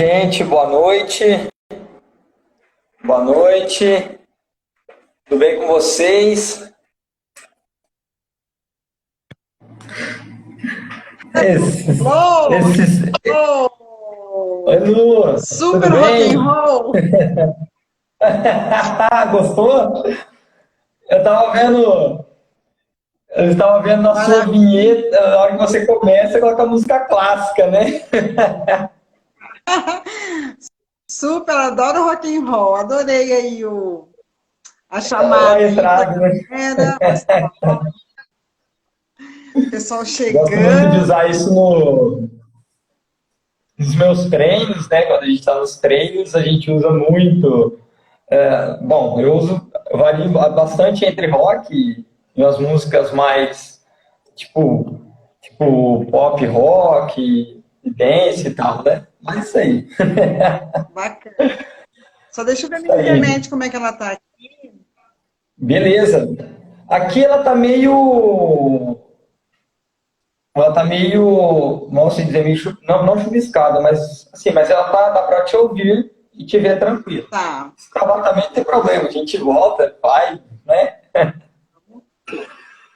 gente, boa noite. Boa noite. Tudo bem com vocês? Esses, Uou! esses... Uou! Oi, Lu, Super tudo rock bem? and roll! Gostou? Eu tava vendo, eu estava vendo na sua Maravilha! vinheta, na hora que você começa, coloca a música clássica, né? Super, adoro rock and roll. Adorei aí a A chamada aí pra entrada, né? galera, pessoal Gosto muito de chegando. usar isso nos meus treinos, né? Quando a gente está nos treinos, a gente usa muito. Bom, eu vario bastante entre rock e as músicas mais tipo pop rock, dance e tal, né? Mas isso aí. Bacana. Só deixa eu ver a Isso minha aí. internet, como é que ela tá aqui. Beleza. Aqui ela tá meio, vamos dizer, meio, não chuviscada, mas assim, mas ela dá para te ouvir e te ver tranquilo. Tá. Se travar também não tem problema, a gente volta, vai, né?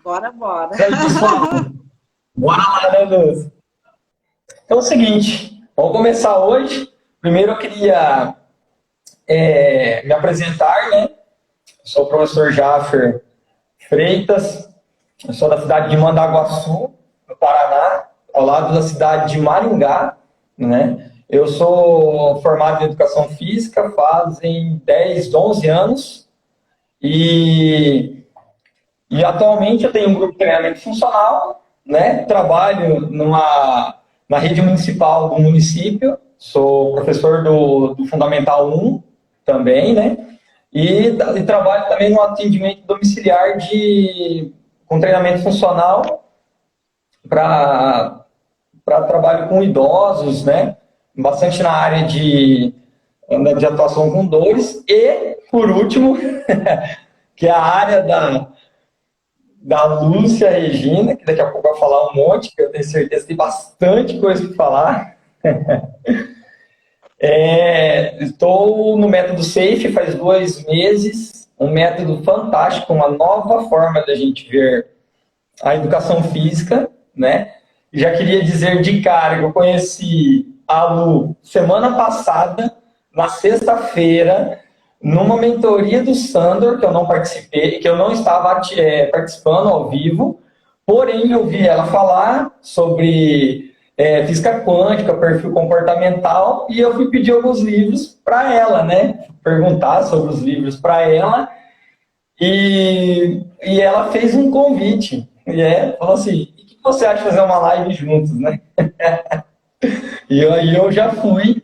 Bora, bora. E aí, pessoal, bora lá, né, Luz? Então é o seguinte, vamos começar hoje. Primeiro eu queria me apresentar, né? Eu sou o professor Jaffer Freitas, eu sou da cidade de Mandaguaçu, no Paraná, ao lado da cidade de Maringá, né? Eu sou formado em Educação Física fazem 10, 11 anos e atualmente eu tenho um grupo de treinamento funcional, né? Trabalho na rede municipal do município, sou professor do Fundamental 1 também, né? E trabalho também no atendimento domiciliar com treinamento funcional para trabalho com idosos, né? Bastante na área de atuação com dores e, por último, que é a área da Lúcia Regina, que daqui a pouco vai falar um monte, que eu tenho certeza que tem bastante coisa para falar. Estou no método SAFe faz 2 meses, um método fantástico, uma nova forma da gente ver a educação física, né? Já queria dizer de cara que eu conheci a Lu semana passada, na sexta-feira, numa mentoria do Sandor, que eu não participei, que eu não estava participando ao vivo, porém eu vi ela falar sobre física quântica, perfil comportamental, e eu fui pedir alguns livros para ela, né? Perguntar sobre os livros para ela, e ela fez um convite, falou assim, o que você acha de fazer uma live juntos, né? E aí eu já fui,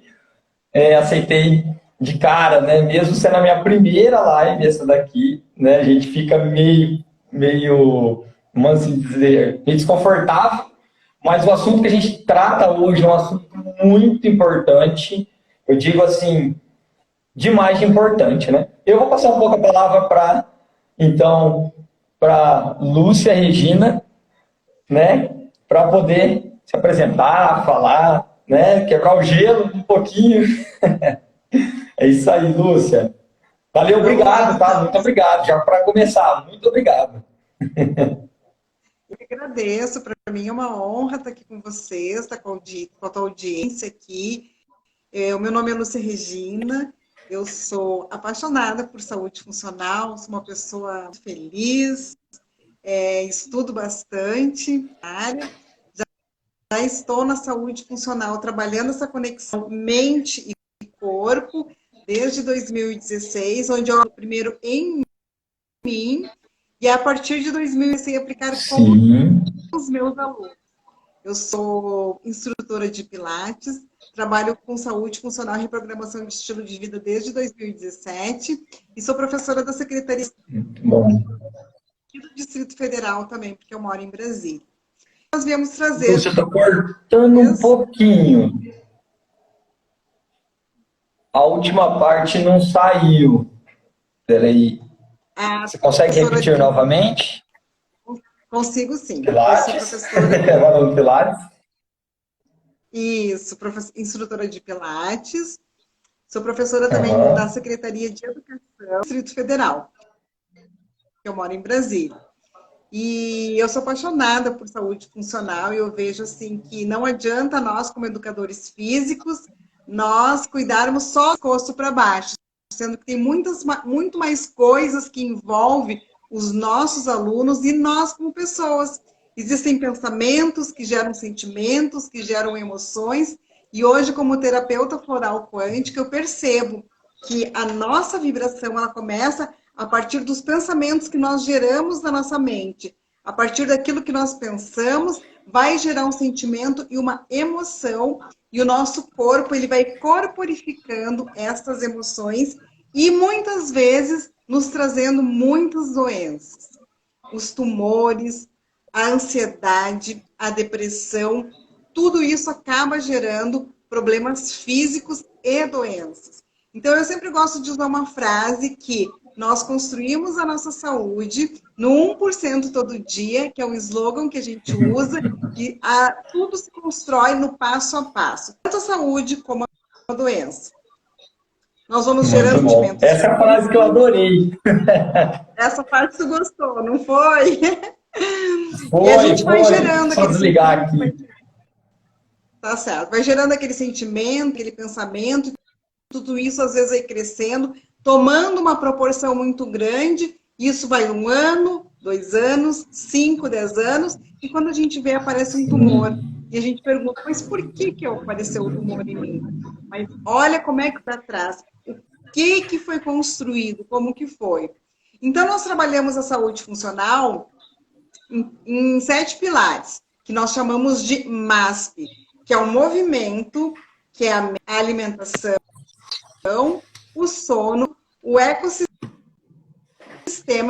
aceitei de cara, né? Mesmo sendo a minha primeira live, essa daqui, né? A gente fica meio, vamos assim dizer, meio desconfortável, mas o assunto que a gente trata hoje é um assunto muito importante, eu digo assim, demais de importante, né? Eu vou passar um pouco a palavra para Lúcia Regina, né? Para poder se apresentar, falar, né? Quebrar o gelo um pouquinho. É isso aí, Lúcia. Valeu, Vamos lá, obrigado, tá? então. Muito obrigado. Já para começar, muito obrigado. Eu que agradeço. Para mim é uma honra estar aqui com vocês, estar com a tua audiência aqui. O meu nome é Lúcia Regina, eu sou apaixonada por saúde funcional, sou uma pessoa feliz, estudo bastante na área, já estou na saúde funcional, trabalhando essa conexão mente e corpo desde 2016, onde eu primeiro em mim, e a partir de 2000 eu comecei a aplicar com Sim. os meus alunos. Eu sou instrutora de Pilates, trabalho com saúde funcional e reprogramação de estilo de vida desde 2017 e sou professora da Secretaria Muito bom. do Distrito Federal também, porque eu moro em Brasília. Nós viemos trazer Lúcia, está cortando um pouquinho. A última parte não saiu. Peraí. a Você consegue professora repetir de novamente? Consigo sim. Eu sou Pilates. professora Falando Pilates. Isso, instrutora de Pilates. Sou professora também da Aham. Secretaria de Educação do Distrito Federal, que eu moro em Brasília. E eu sou apaixonada por saúde funcional e eu vejo assim que não adianta nós, como educadores físicos, nós cuidarmos só do pescoço para baixo, sendo que tem muito mais coisas que envolvem os nossos alunos e nós como pessoas. Existem pensamentos que geram sentimentos, que geram emoções, e hoje, como terapeuta floral quântica, eu percebo que a nossa vibração ela começa a partir dos pensamentos que nós geramos na nossa mente. A partir daquilo que nós pensamos, vai gerar um sentimento e uma emoção, e o nosso corpo ele vai corporificando essas emoções e muitas vezes nos trazendo muitas doenças. Os tumores, a ansiedade, a depressão, tudo isso acaba gerando problemas físicos e doenças. Então, eu sempre gosto de usar uma frase que nós construímos a nossa saúde no 1% todo dia, que é um slogan que a gente usa, que tudo se constrói no passo a passo, tanto a saúde como a doença. Nós vamos gerando Muito bom. sentimentos Essa é a frase que eu físicos. adorei. Essa parte tu gostou, não foi? E a Foi, gente vai foi. gerando Só aquele desligar sentimento, aqui. tá certo? Vai gerando aquele sentimento, aquele pensamento, tudo isso às vezes vai crescendo, tomando uma proporção muito grande. Isso vai 1 ano, 2 anos, 5, 10 anos, e quando a gente vê, aparece um tumor. Sim. E a gente pergunta, mas por que apareceu o tumor em mim? Mas olha como é que está atrás. O que foi construído? Como que foi? Então, nós trabalhamos a saúde funcional em 7 pilares, que nós chamamos de MASP, que é o movimento, que é a alimentação, o sono, o ecossistema,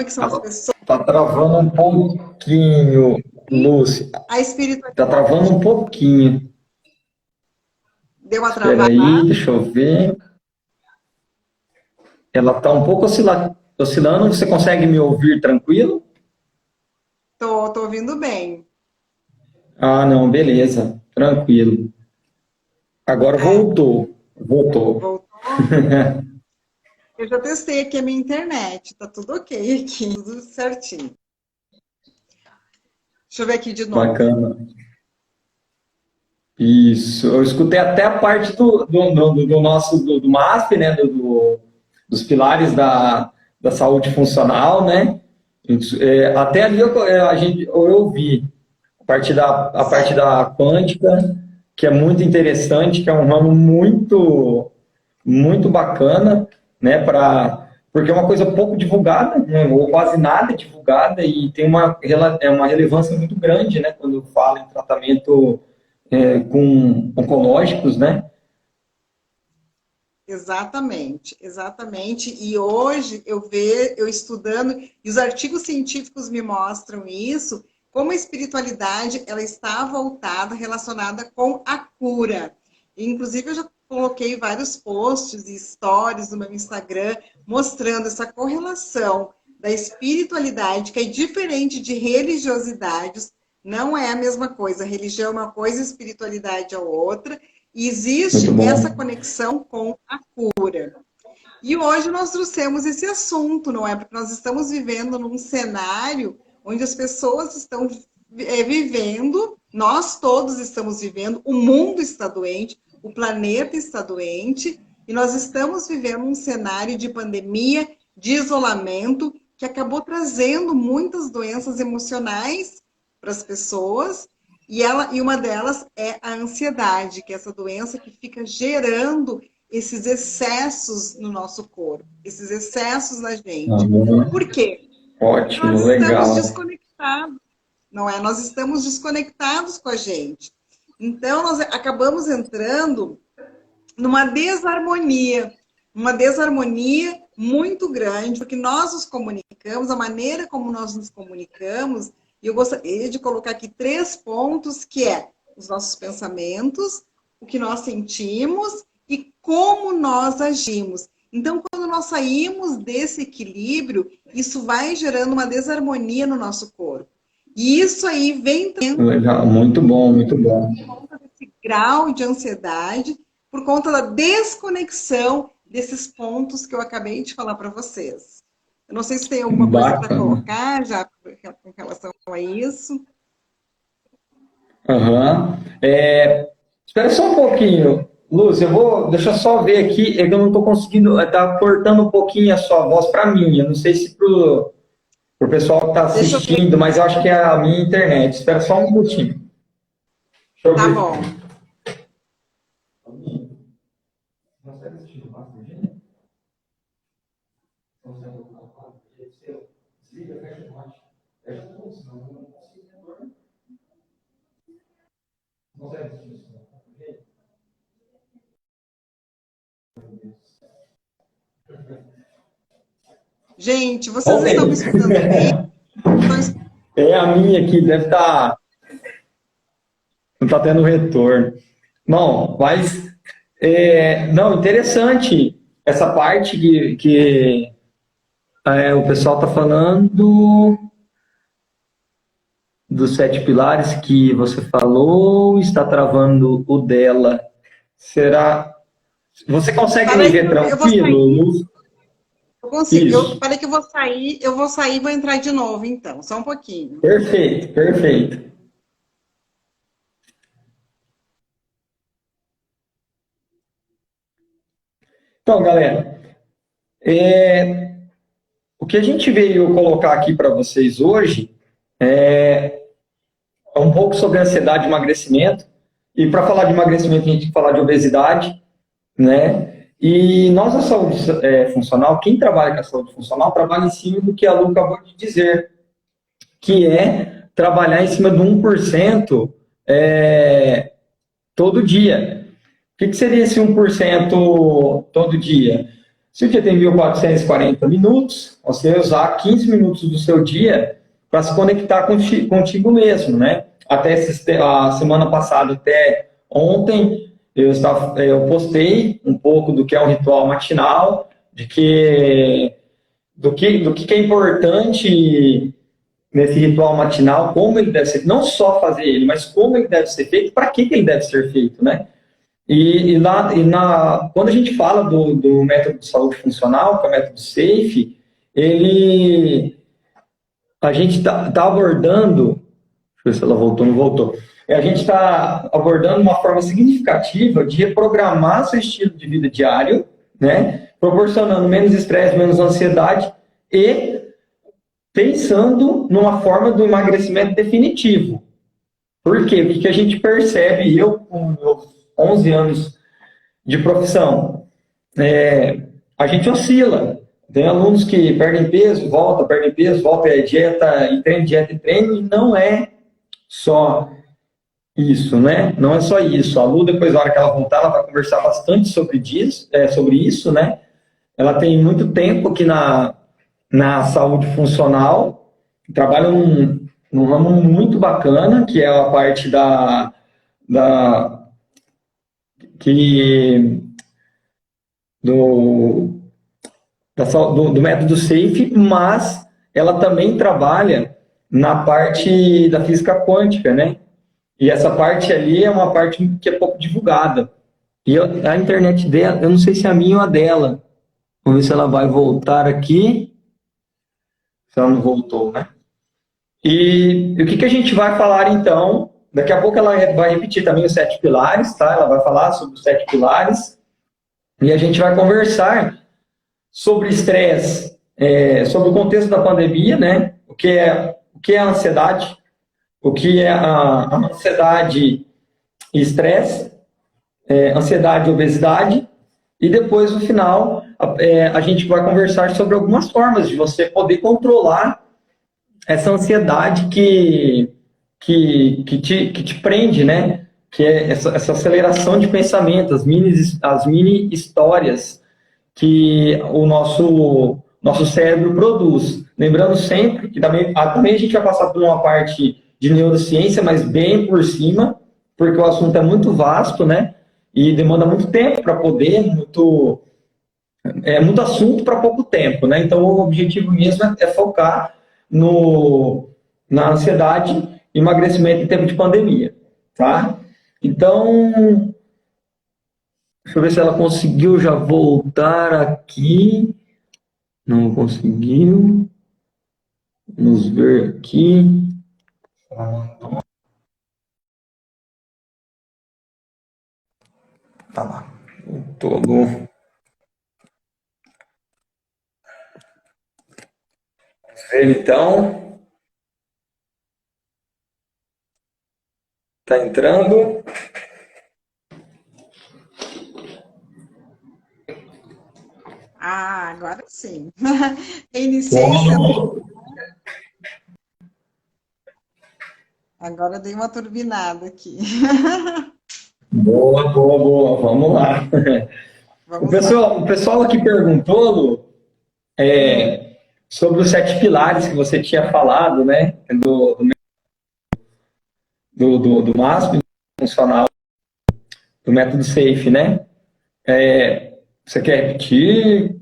que são as pessoas, Tá travando um pouquinho, e Lúcia. a Tá travando espiritualidade. um pouquinho. Deu uma Espera travada? aí, deixa eu ver. Ela tá um pouco oscilando. Você consegue me ouvir tranquilo? Tô ouvindo bem. Ah, não, beleza. Tranquilo. Agora É, voltou. Voltou. voltou? Eu já testei aqui a minha internet, tá tudo ok aqui, tudo certinho. Deixa eu ver aqui de novo. Bacana. Isso. Eu escutei até a parte do nosso do MASP, né? Dos pilares da saúde funcional, né? Até ali eu ouvi a parte Certo. da quântica, que é muito interessante, que é um ramo muito bacana, né? Porque é uma coisa pouco divulgada, né, ou quase nada divulgada, e tem uma relevância muito grande, né? Quando fala em tratamento com oncológicos, né? Exatamente, exatamente. E hoje eu estudando, e os artigos científicos me mostram isso, como a espiritualidade ela está voltada, relacionada com a cura. E, inclusive, eu já coloquei vários posts e stories no meu Instagram mostrando essa correlação da espiritualidade, que é diferente de religiosidades, não é a mesma coisa. Religião é uma coisa, espiritualidade é outra. E Muito existe essa bom. conexão com a cura. E hoje nós trouxemos esse assunto, não é? Porque nós estamos vivendo num cenário onde as pessoas estão vivendo, nós todos estamos vivendo, o mundo está doente, o planeta está doente, e nós estamos vivendo um cenário de pandemia, de isolamento, que acabou trazendo muitas doenças emocionais para as pessoas, e uma delas é a ansiedade, que é essa doença que fica gerando esses excessos no nosso corpo, esses excessos na gente. Ah, Por quê? Porque nós ótimo, estamos legal. desconectados, não é? Nós estamos desconectados com a gente. Então, nós acabamos entrando numa uma desarmonia muito grande, porque nós nos comunicamos, a maneira como nós nos comunicamos, e eu gostaria de colocar aqui 3 pontos, que é os nossos pensamentos, o que nós sentimos e como nós agimos. Então, quando nós saímos desse equilíbrio, isso vai gerando uma desarmonia no nosso corpo. E isso aí vem Legal, muito bom, muito bom. grau de ansiedade por conta da desconexão desses pontos que eu acabei de falar para vocês. Eu não sei se tem alguma coisa para colocar já com relação a isso. Espera só um pouquinho, Luz, deixa eu só ver aqui, eu não estou conseguindo, está cortando um pouquinho a sua voz para mim, eu não sei se para o pessoal que está assistindo, mas eu acho que é a minha internet. Espera só um minutinho. Deixa eu tá ver. Bom. Gente, vocês estão me escutando bem? É a minha aqui, deve estar... Não está tendo retorno. Bom, mas... não, interessante essa parte que o pessoal está falando dos 7 pilares que você falou, está travando o dela. Será... Você consegue me ver tranquilo? Eu consigo. Eu falei que eu vou sair e vou entrar de novo, então. Só um pouquinho. Perfeito, perfeito. Então, galera, o que a gente veio colocar aqui para vocês hoje é um pouco sobre ansiedade e emagrecimento. E para falar de emagrecimento, a gente tem que falar de obesidade, né? E nós, a saúde funcional, quem trabalha com a saúde funcional, trabalha em cima do que a Lu acabou de dizer, que é trabalhar em cima de 1% todo dia. O que seria esse 1% todo dia? Se o dia tem 1.440 minutos, você vai usar 15 minutos do seu dia para se conectar contigo mesmo, né? Até a semana passada, até ontem, eu postei um pouco do que é um ritual matinal, do que é importante nesse ritual matinal, como ele deve ser, não só fazer ele, mas como ele deve ser feito, para que ele deve ser feito, né? Quando a gente fala do método de saúde funcional, que é o método SAFe, a gente está abordando, deixa eu ver se ela voltou, não voltou, a gente está abordando uma forma significativa de reprogramar seu estilo de vida diário, né, proporcionando menos estresse, menos ansiedade e pensando numa forma do emagrecimento definitivo. Por quê? O que a gente percebe, eu com meus 11 anos de profissão, a gente oscila. Tem alunos que perdem peso, volta, é dieta e treino, e não é só isso, né? Não é só isso. A Lu, depois, na hora que ela voltar, ela vai conversar bastante sobre isso, né? Ela tem muito tempo aqui na saúde funcional, trabalha num ramo muito bacana, que é a parte do método SAFe, mas ela também trabalha na parte da física quântica, né? E essa parte ali é uma parte que é pouco divulgada. E a internet dela, eu não sei se é a minha ou a dela. Vamos ver se ela vai voltar aqui. Se ela não voltou, né? E o que a gente vai falar, então? Daqui a pouco ela vai repetir também os 7 pilares, tá? Ela vai falar sobre os 7 pilares. E a gente vai conversar sobre estresse, sobre o contexto da pandemia, né? O que é a ansiedade, o que é a ansiedade e estresse, ansiedade e obesidade, e depois, no final, a gente vai conversar sobre algumas formas de você poder controlar essa ansiedade que te prende, né? Que é essa aceleração de pensamento, as mini histórias que o nosso cérebro produz. Lembrando sempre que também a gente vai passar por uma parte de neurociência, mas bem por cima, porque o assunto é muito vasto, né? E demanda muito tempo para poder, muito assunto para pouco tempo, né? Então, o objetivo mesmo é focar na ansiedade e emagrecimento em tempo de pandemia, tá? Então, deixa eu ver se ela conseguiu já voltar aqui. Não conseguiu. Vamos ver aqui. Tá lá. Voltou. Vamos ver então. Tá entrando. Ah, agora sim. Reiniciei o celular, Boa, agora dei uma turbinada aqui. boa, boa. Vamos lá. O Vamos lá. pessoal, o pessoal aqui perguntou, Lu, Hum. sobre os 7 pilares que você tinha falado, né? Do MASP funcional, do método SAFE, né? Você quer repetir?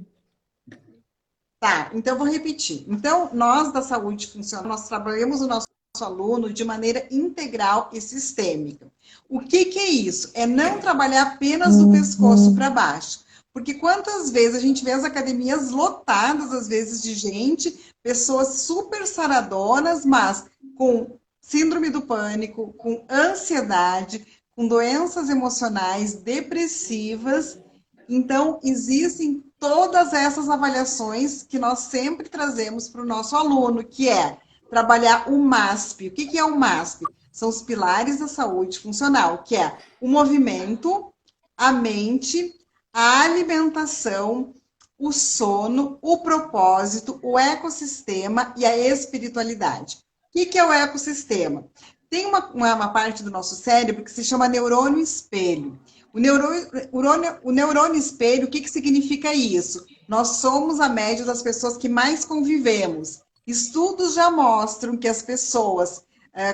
Tá, então eu vou repetir. Então, nós da saúde funcional, nós trabalhamos o nosso aluno de maneira integral e sistêmica. O que que é isso? É não trabalhar apenas do pescoço para baixo. Porque quantas vezes a gente vê as academias lotadas, às vezes, de gente, pessoas super saradonas, mas com síndrome do pânico, com ansiedade, com doenças emocionais, depressivas. Então, existem todas essas avaliações que nós sempre trazemos para o nosso aluno, que é trabalhar o MASP. O que que é o MASP? São os pilares da saúde funcional, que é o movimento, a mente, a alimentação, o sono, o propósito, o ecossistema e a espiritualidade. O que que é o ecossistema? Tem uma parte do nosso cérebro que se chama neurônio espelho. O neurônio espelho, o que que significa isso? Nós somos a média das pessoas que mais convivemos. Estudos já mostram que as pessoas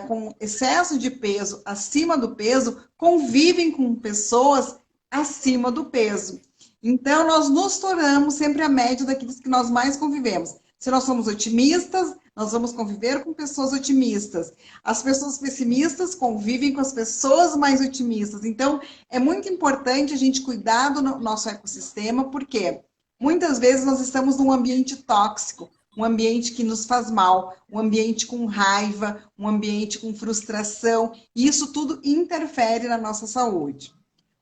com excesso de peso, acima do peso, convivem com pessoas acima do peso. Então, nós nos tornamos sempre a média daqueles que nós mais convivemos. Se nós somos otimistas, nós vamos conviver com pessoas otimistas. As pessoas pessimistas convivem com as pessoas mais otimistas. Então, é muito importante a gente cuidar do nosso ecossistema, porque muitas vezes nós estamos num ambiente tóxico, um ambiente que nos faz mal, um ambiente com raiva, um ambiente com frustração, e isso tudo interfere na nossa saúde.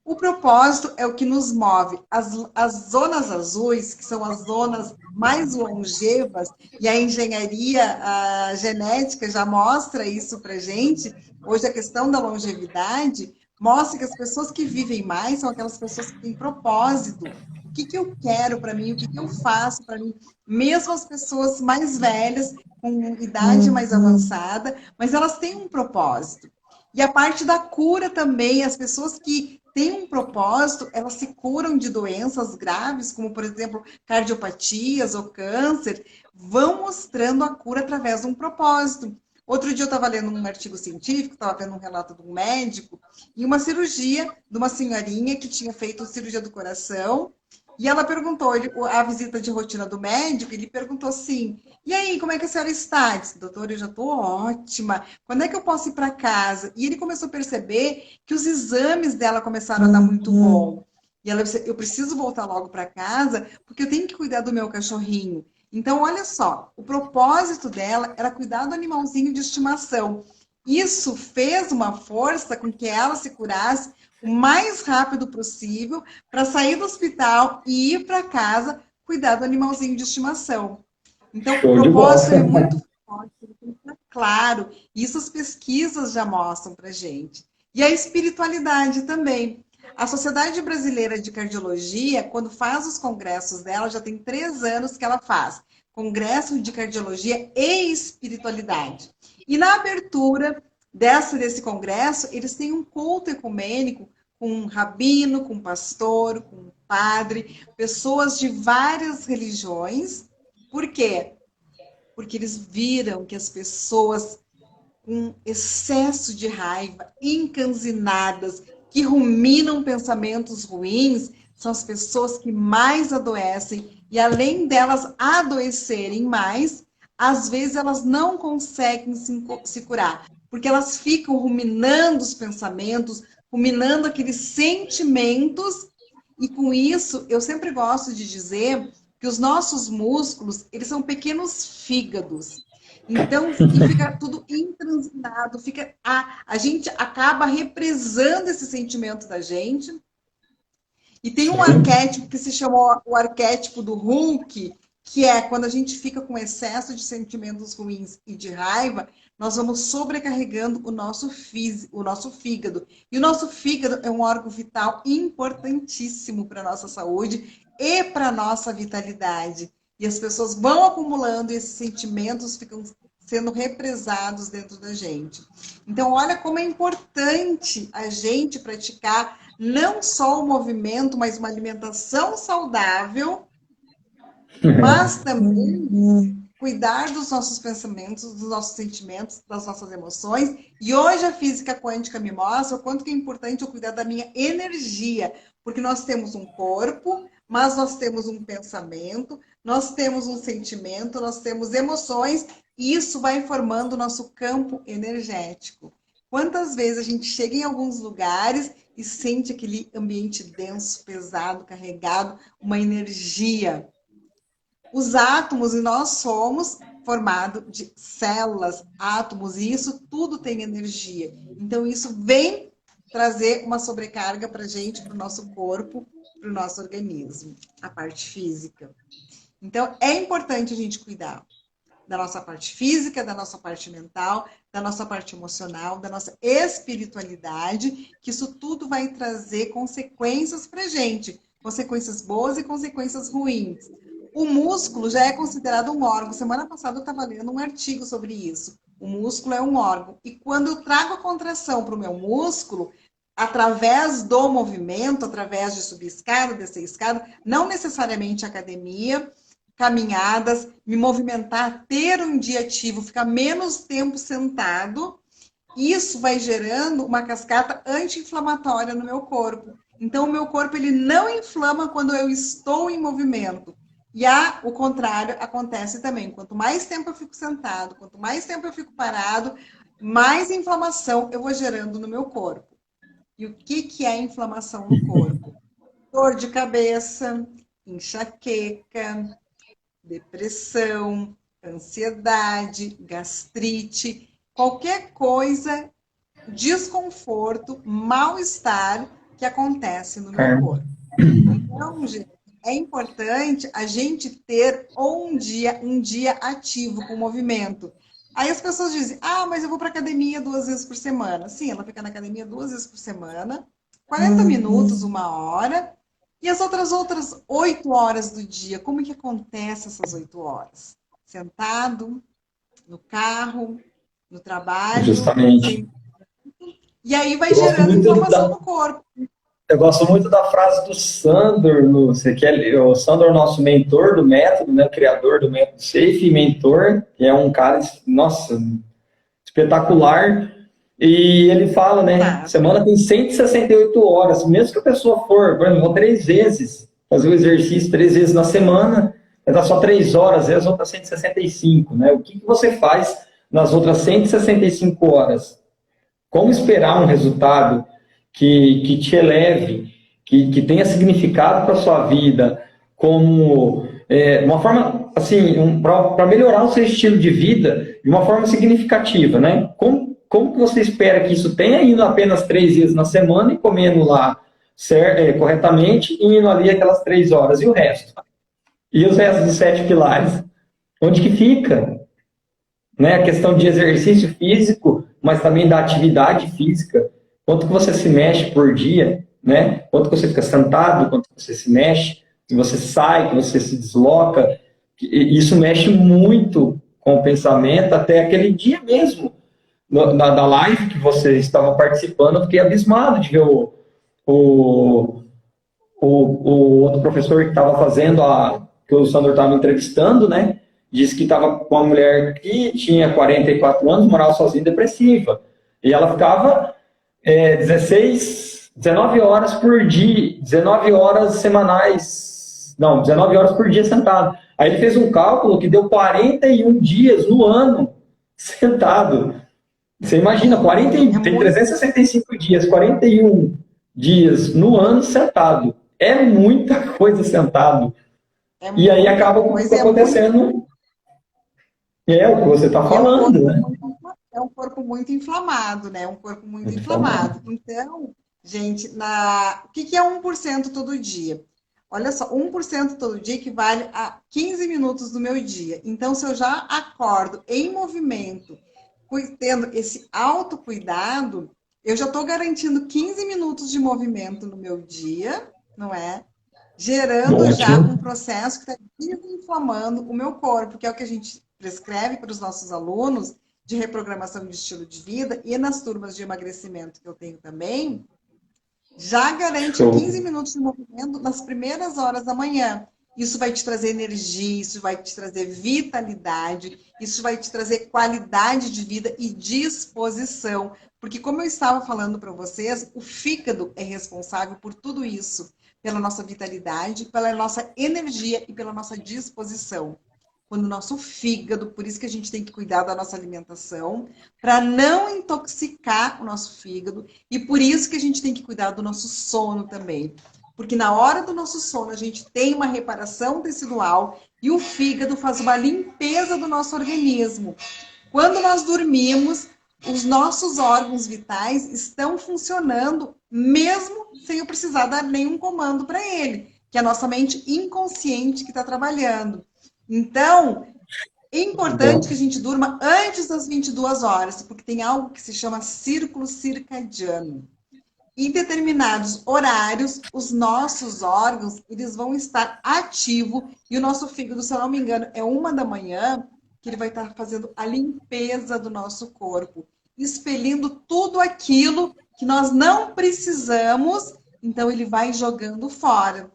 O propósito é o que nos move. As zonas azuis, que são as zonas mais longevas, e a engenharia a genética já mostra isso para gente. Hoje, a questão da longevidade mostra que as pessoas que vivem mais são aquelas pessoas que têm propósito. O que que eu quero para mim? O que que eu faço para mim? Mesmo as pessoas mais velhas, com idade mais avançada, mas elas têm um propósito. E a parte da cura também, as pessoas que têm um propósito, elas se curam de doenças graves, como, por exemplo, cardiopatias ou câncer, vão mostrando a cura através de um propósito. Outro dia eu estava lendo um artigo científico, estava vendo um relato de um médico, e uma cirurgia de uma senhorinha que tinha feito cirurgia do coração, e ela perguntou, a visita de rotina do médico, ele perguntou assim, e aí, como é que a senhora está? Eu disse, doutor, eu já estou ótima. Quando é que eu posso ir para casa? E ele começou a perceber que os exames dela começaram a dar muito bom. E ela disse, eu preciso voltar logo para casa, porque eu tenho que cuidar do meu cachorrinho. Então, olha só, o propósito dela era cuidar do animalzinho de estimação. Isso fez uma força com que ela se curasse o mais rápido possível para sair do hospital e ir para casa cuidar do animalzinho de estimação. Então, o Show de bola. propósito é muito forte, ele tem que estar claro. Isso as pesquisas já mostram para gente. E a espiritualidade também. A Sociedade Brasileira de Cardiologia, quando faz os congressos dela, já tem 3 anos que ela faz. Congresso de Cardiologia e Espiritualidade. E na abertura desse congresso, eles têm um culto ecumênico com um rabino, com um pastor, com um padre, pessoas de várias religiões. Por quê? Porque eles viram que as pessoas com excesso de raiva, encanzinadas, que ruminam pensamentos ruins, são as pessoas que mais adoecem. E além delas adoecerem mais, às vezes elas não conseguem se curar. porque elas ficam ruminando os pensamentos, ruminando aqueles sentimentos, e com isso, eu sempre gosto de dizer que os nossos músculos, eles são pequenos fígados. Então, e fica tudo intransinado, a gente acaba represando esse sentimento da gente. E tem um arquétipo que se chama o arquétipo do Hulk, que é quando a gente fica com excesso de sentimentos ruins e de raiva, nós vamos sobrecarregando o nosso fígado. E o nosso fígado é um órgão vital importantíssimo para a nossa saúde e para a nossa vitalidade. E as pessoas vão acumulando e esses sentimentos ficam sendo represados dentro da gente. Então, olha como é importante a gente praticar não só o movimento, mas uma alimentação saudável, mas também cuidar dos nossos pensamentos, dos nossos sentimentos, das nossas emoções. E hoje a física quântica me mostra o quanto que é importante eu cuidar da minha energia, porque nós temos um corpo, mas nós temos um pensamento, nós temos um sentimento, nós temos emoções, e isso vai formando o nosso campo energético. Quantas vezes a gente chega em alguns lugares e sente aquele ambiente denso, pesado, carregado, uma energia. Os átomos, e nós somos formados de células, átomos, e isso tudo tem energia. Então, isso vem trazer uma sobrecarga para a gente, para o nosso corpo, para o nosso organismo, a parte física. Então, é importante a gente cuidar da nossa parte física, da nossa parte mental, da nossa parte emocional, da nossa espiritualidade, que isso tudo vai trazer consequências para a gente, consequências boas e consequências ruins. O músculo já é considerado um órgão. Semana passada eu estava lendo um artigo sobre isso. O músculo é um órgão. E quando eu trago a contração para o meu músculo, através do movimento, através de subir escada, descer escada, não necessariamente academia, caminhadas, me movimentar, ter um dia ativo, ficar menos tempo sentado, isso vai gerando uma cascata anti-inflamatória no meu corpo. Então, o meu corpo ele não inflama quando eu estou em movimento. E o contrário acontece também. Quanto mais tempo eu fico sentado, quanto mais tempo eu fico parado, mais inflamação eu vou gerando no meu corpo. E o que é inflamação no corpo? Dor de cabeça, enxaqueca, depressão, ansiedade, gastrite, qualquer coisa, desconforto, mal-estar que acontece no meu corpo. Então, gente, é importante a gente ter um dia ativo com movimento. Aí as pessoas dizem, mas eu vou para academia 2 vezes por semana. Sim, ela fica na academia 2 vezes por semana, 40 minutos, 1 hora. E as outras 8 horas do dia, como que acontece essas 8 horas? Sentado, no carro, no trabalho. Justamente. E aí vai gerando inflamação no corpo. Eu gosto muito da frase do Sandor, o Sandor, nosso mentor do método, né, criador do método Safe, mentor, que é um cara, nossa, espetacular. E ele fala, né, semana tem 168 horas, mesmo que a pessoa for, por exemplo, 3 vezes, fazer o exercício 3 vezes na semana, vai dar só 3 horas, e as outras 165, né? O que você faz nas outras 165 horas? Como esperar um resultado que te eleve, que tenha significado para a sua vida, como uma forma, assim, para melhorar o seu estilo de vida de uma forma significativa, né? Como que você espera que isso tenha, indo apenas 3 vezes na semana e comendo lá corretamente, e indo ali aquelas 3 horas, e o resto? E os restos dos 7 pilares? Onde que fica? Né? A questão de exercício físico, mas também da atividade física. Quanto que você se mexe por dia, né? Quanto que você fica sentado, quanto que você se mexe, que você sai, que você se desloca. Isso mexe muito com o pensamento, até aquele dia mesmo, da live que você estava participando, eu fiquei abismado de ver o outro professor que estava fazendo, que o Sandor estava entrevistando, né? Disse que estava com uma mulher que tinha 44 anos, morava sozinha, depressiva. E ela ficava 19 horas por dia, 19 horas semanais, não, 19 horas por dia sentado. Aí ele fez um cálculo que deu 41 dias no ano sentado. Você imagina, tem 365 dias, 41 dias no ano sentado. É muita coisa sentado. É E aí muita acaba com isso coisa, é muito. acontecendo. É o que você está E falando, né? é um corpo muito inflamado, né? Um corpo muito Muito inflamado. inflamado. Então, gente, o que que é 1% todo dia? Olha só, 1% todo dia equivale a 15 minutos do meu dia. Então, se eu já acordo em movimento, tendo esse autocuidado, eu já estou garantindo 15 minutos de movimento no meu dia, não é? Gerando já Ótimo. um processo que está desinflamando o meu corpo, que é o que a gente prescreve para os nossos alunos de reprogramação de estilo de vida e nas turmas de emagrecimento que eu tenho também, já garante Show. 15 minutos de movimento nas primeiras horas da manhã. Isso vai te trazer energia, isso vai te trazer vitalidade, isso vai te trazer qualidade de vida e disposição. Porque, como eu estava falando para vocês, o fígado é responsável por tudo isso, pela nossa vitalidade, pela nossa energia e pela nossa disposição. Quando o nosso fígado, por isso que a gente tem que cuidar da nossa alimentação, para não intoxicar o nosso fígado, e por isso que a gente tem que cuidar do nosso sono também. Porque na hora do nosso sono, a gente tem uma reparação tecidual e o fígado faz uma limpeza do nosso organismo. Quando nós dormimos, os nossos órgãos vitais estão funcionando, mesmo sem eu precisar dar nenhum comando para ele, que é a nossa mente inconsciente que está trabalhando. Então, é importante que a gente durma antes das 22 horas, porque tem algo que se chama círculo circadiano. Em determinados horários, os nossos órgãos eles vão estar ativos e o nosso fígado, se eu não me engano, é 1 da manhã que ele vai estar fazendo a limpeza do nosso corpo, expelindo tudo aquilo que nós não precisamos, então ele vai jogando fora.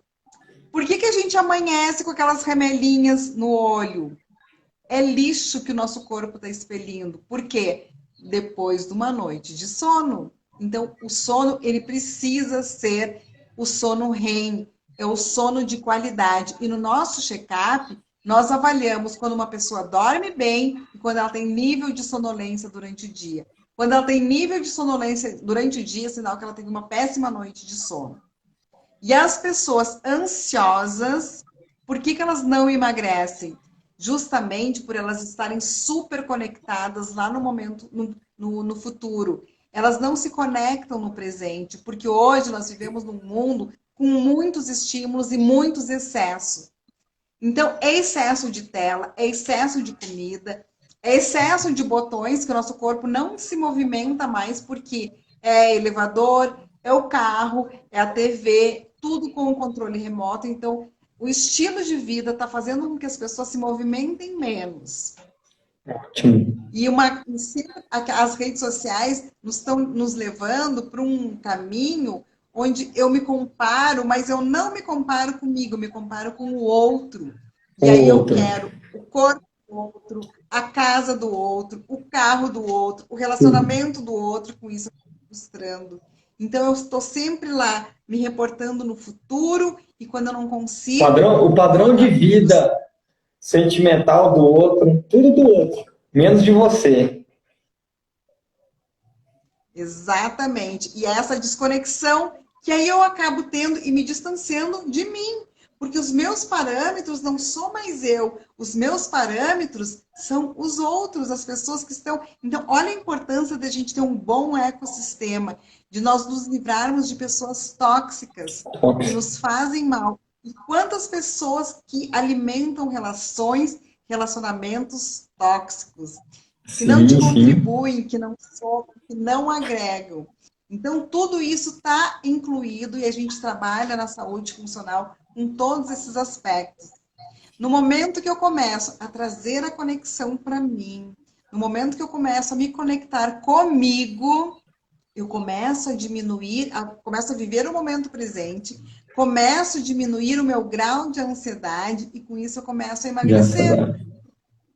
Por que que a gente amanhece com aquelas remelinhas no olho? É lixo que o nosso corpo está expelindo. Por quê? Depois de uma noite de sono. Então, o sono, ele precisa ser o sono REM, é o sono de qualidade. E no nosso check-up, nós avaliamos quando uma pessoa dorme bem e quando ela tem nível de sonolência durante o dia. Quando ela tem nível de sonolência durante o dia, é sinal que ela teve uma péssima noite de sono. E as pessoas ansiosas, por que que elas não emagrecem? Justamente por elas estarem super conectadas lá no momento, no futuro. Elas não se conectam no presente, porque hoje nós vivemos num mundo com muitos estímulos e muitos excessos. Então, é excesso de tela, é excesso de comida, é excesso de botões que o nosso corpo não se movimenta mais, porque é elevador, é o carro, é a TV, tudo com o controle remoto. Então, o estilo de vida está fazendo com que as pessoas se movimentem menos. Ótimo. E as redes sociais estão nos levando para um caminho onde eu me comparo, mas eu não me comparo comigo, eu me comparo com o outro. E aí eu Outro. quero o corpo do outro, a casa do outro, o carro do outro, o Tudo. relacionamento do outro, com isso eu estou frustrando. Então eu estou sempre lá me reportando no futuro e quando eu não consigo, O padrão de me frustro. vida sentimental do outro, tudo do outro, menos de você. Exatamente. E é essa desconexão que aí eu acabo tendo e me distanciando de mim. Porque os meus parâmetros não sou mais eu. Os meus parâmetros são os outros, as pessoas que estão. Então, olha a importância da gente ter um bom ecossistema, de nós nos livrarmos de pessoas tóxicas que nos fazem mal. E quantas pessoas que alimentam relacionamentos tóxicos que não te Sim, sim. contribuem, que não somam, que não agregam. Então, tudo isso está incluído e a gente trabalha na saúde funcional com todos esses aspectos. No momento que eu começo a trazer a conexão para mim, no momento que eu começo a me conectar comigo, eu começo a diminuir, começo a viver o momento presente, começo a diminuir o meu grau de ansiedade e com isso eu começo a De emagrecer. ansiedade.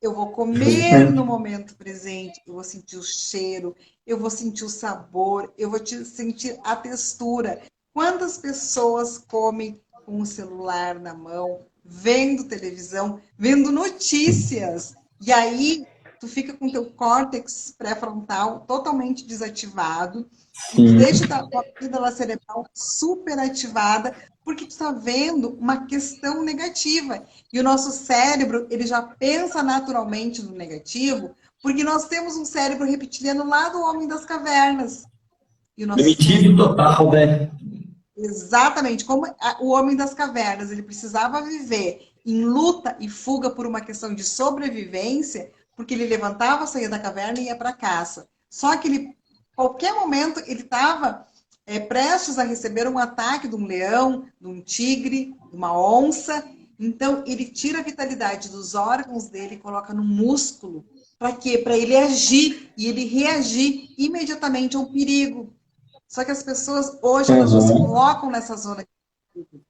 Eu vou comer no Justamente. momento presente, eu vou sentir o cheiro, eu vou sentir o sabor, eu vou sentir a textura. Quantas pessoas comem com o celular na mão, vendo televisão, vendo notícias? E aí tu fica com teu córtex pré-frontal totalmente desativado, e tu Sim. deixa a tua amígdala cerebral super ativada, porque tu está vendo uma questão negativa. E o nosso cérebro, ele já pensa naturalmente no negativo, porque nós temos um cérebro reptiliano lá do Homem das Cavernas. E o nosso Primitivo cérebro, total, né? exatamente, como o Homem das Cavernas, ele precisava viver em luta e fuga por uma questão de sobrevivência, porque ele levantava, saía da caverna e ia para a caça. Só que ele, qualquer momento, ele estava prestes a receber um ataque de um leão, de um tigre, de uma onça. Então, ele tira a vitalidade dos órgãos dele e coloca no músculo. Para quê? Para ele agir e ele reagir imediatamente ao perigo. Só que as pessoas hoje elas não se Uhum. colocam nessa zona de perigo.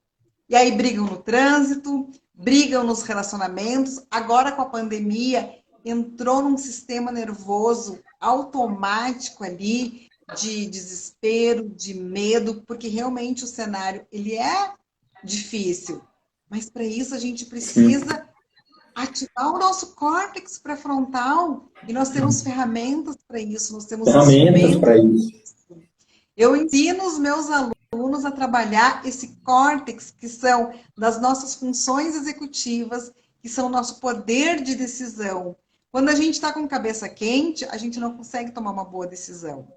E aí brigam no trânsito, brigam nos relacionamentos. Agora com a pandemia entrou num sistema nervoso automático ali de desespero, de medo, porque realmente o cenário ele é difícil. Mas para isso a gente Sim. precisa ativar o nosso córtex pré-frontal e nós temos ferramentas para isso, nós temos Ferramentas instrumentos. para isso. Eu ensino os meus alunos a trabalhar esse córtex, que são das nossas funções executivas, que são o nosso poder de decisão. Quando a gente está com cabeça quente, a gente não consegue tomar uma boa decisão.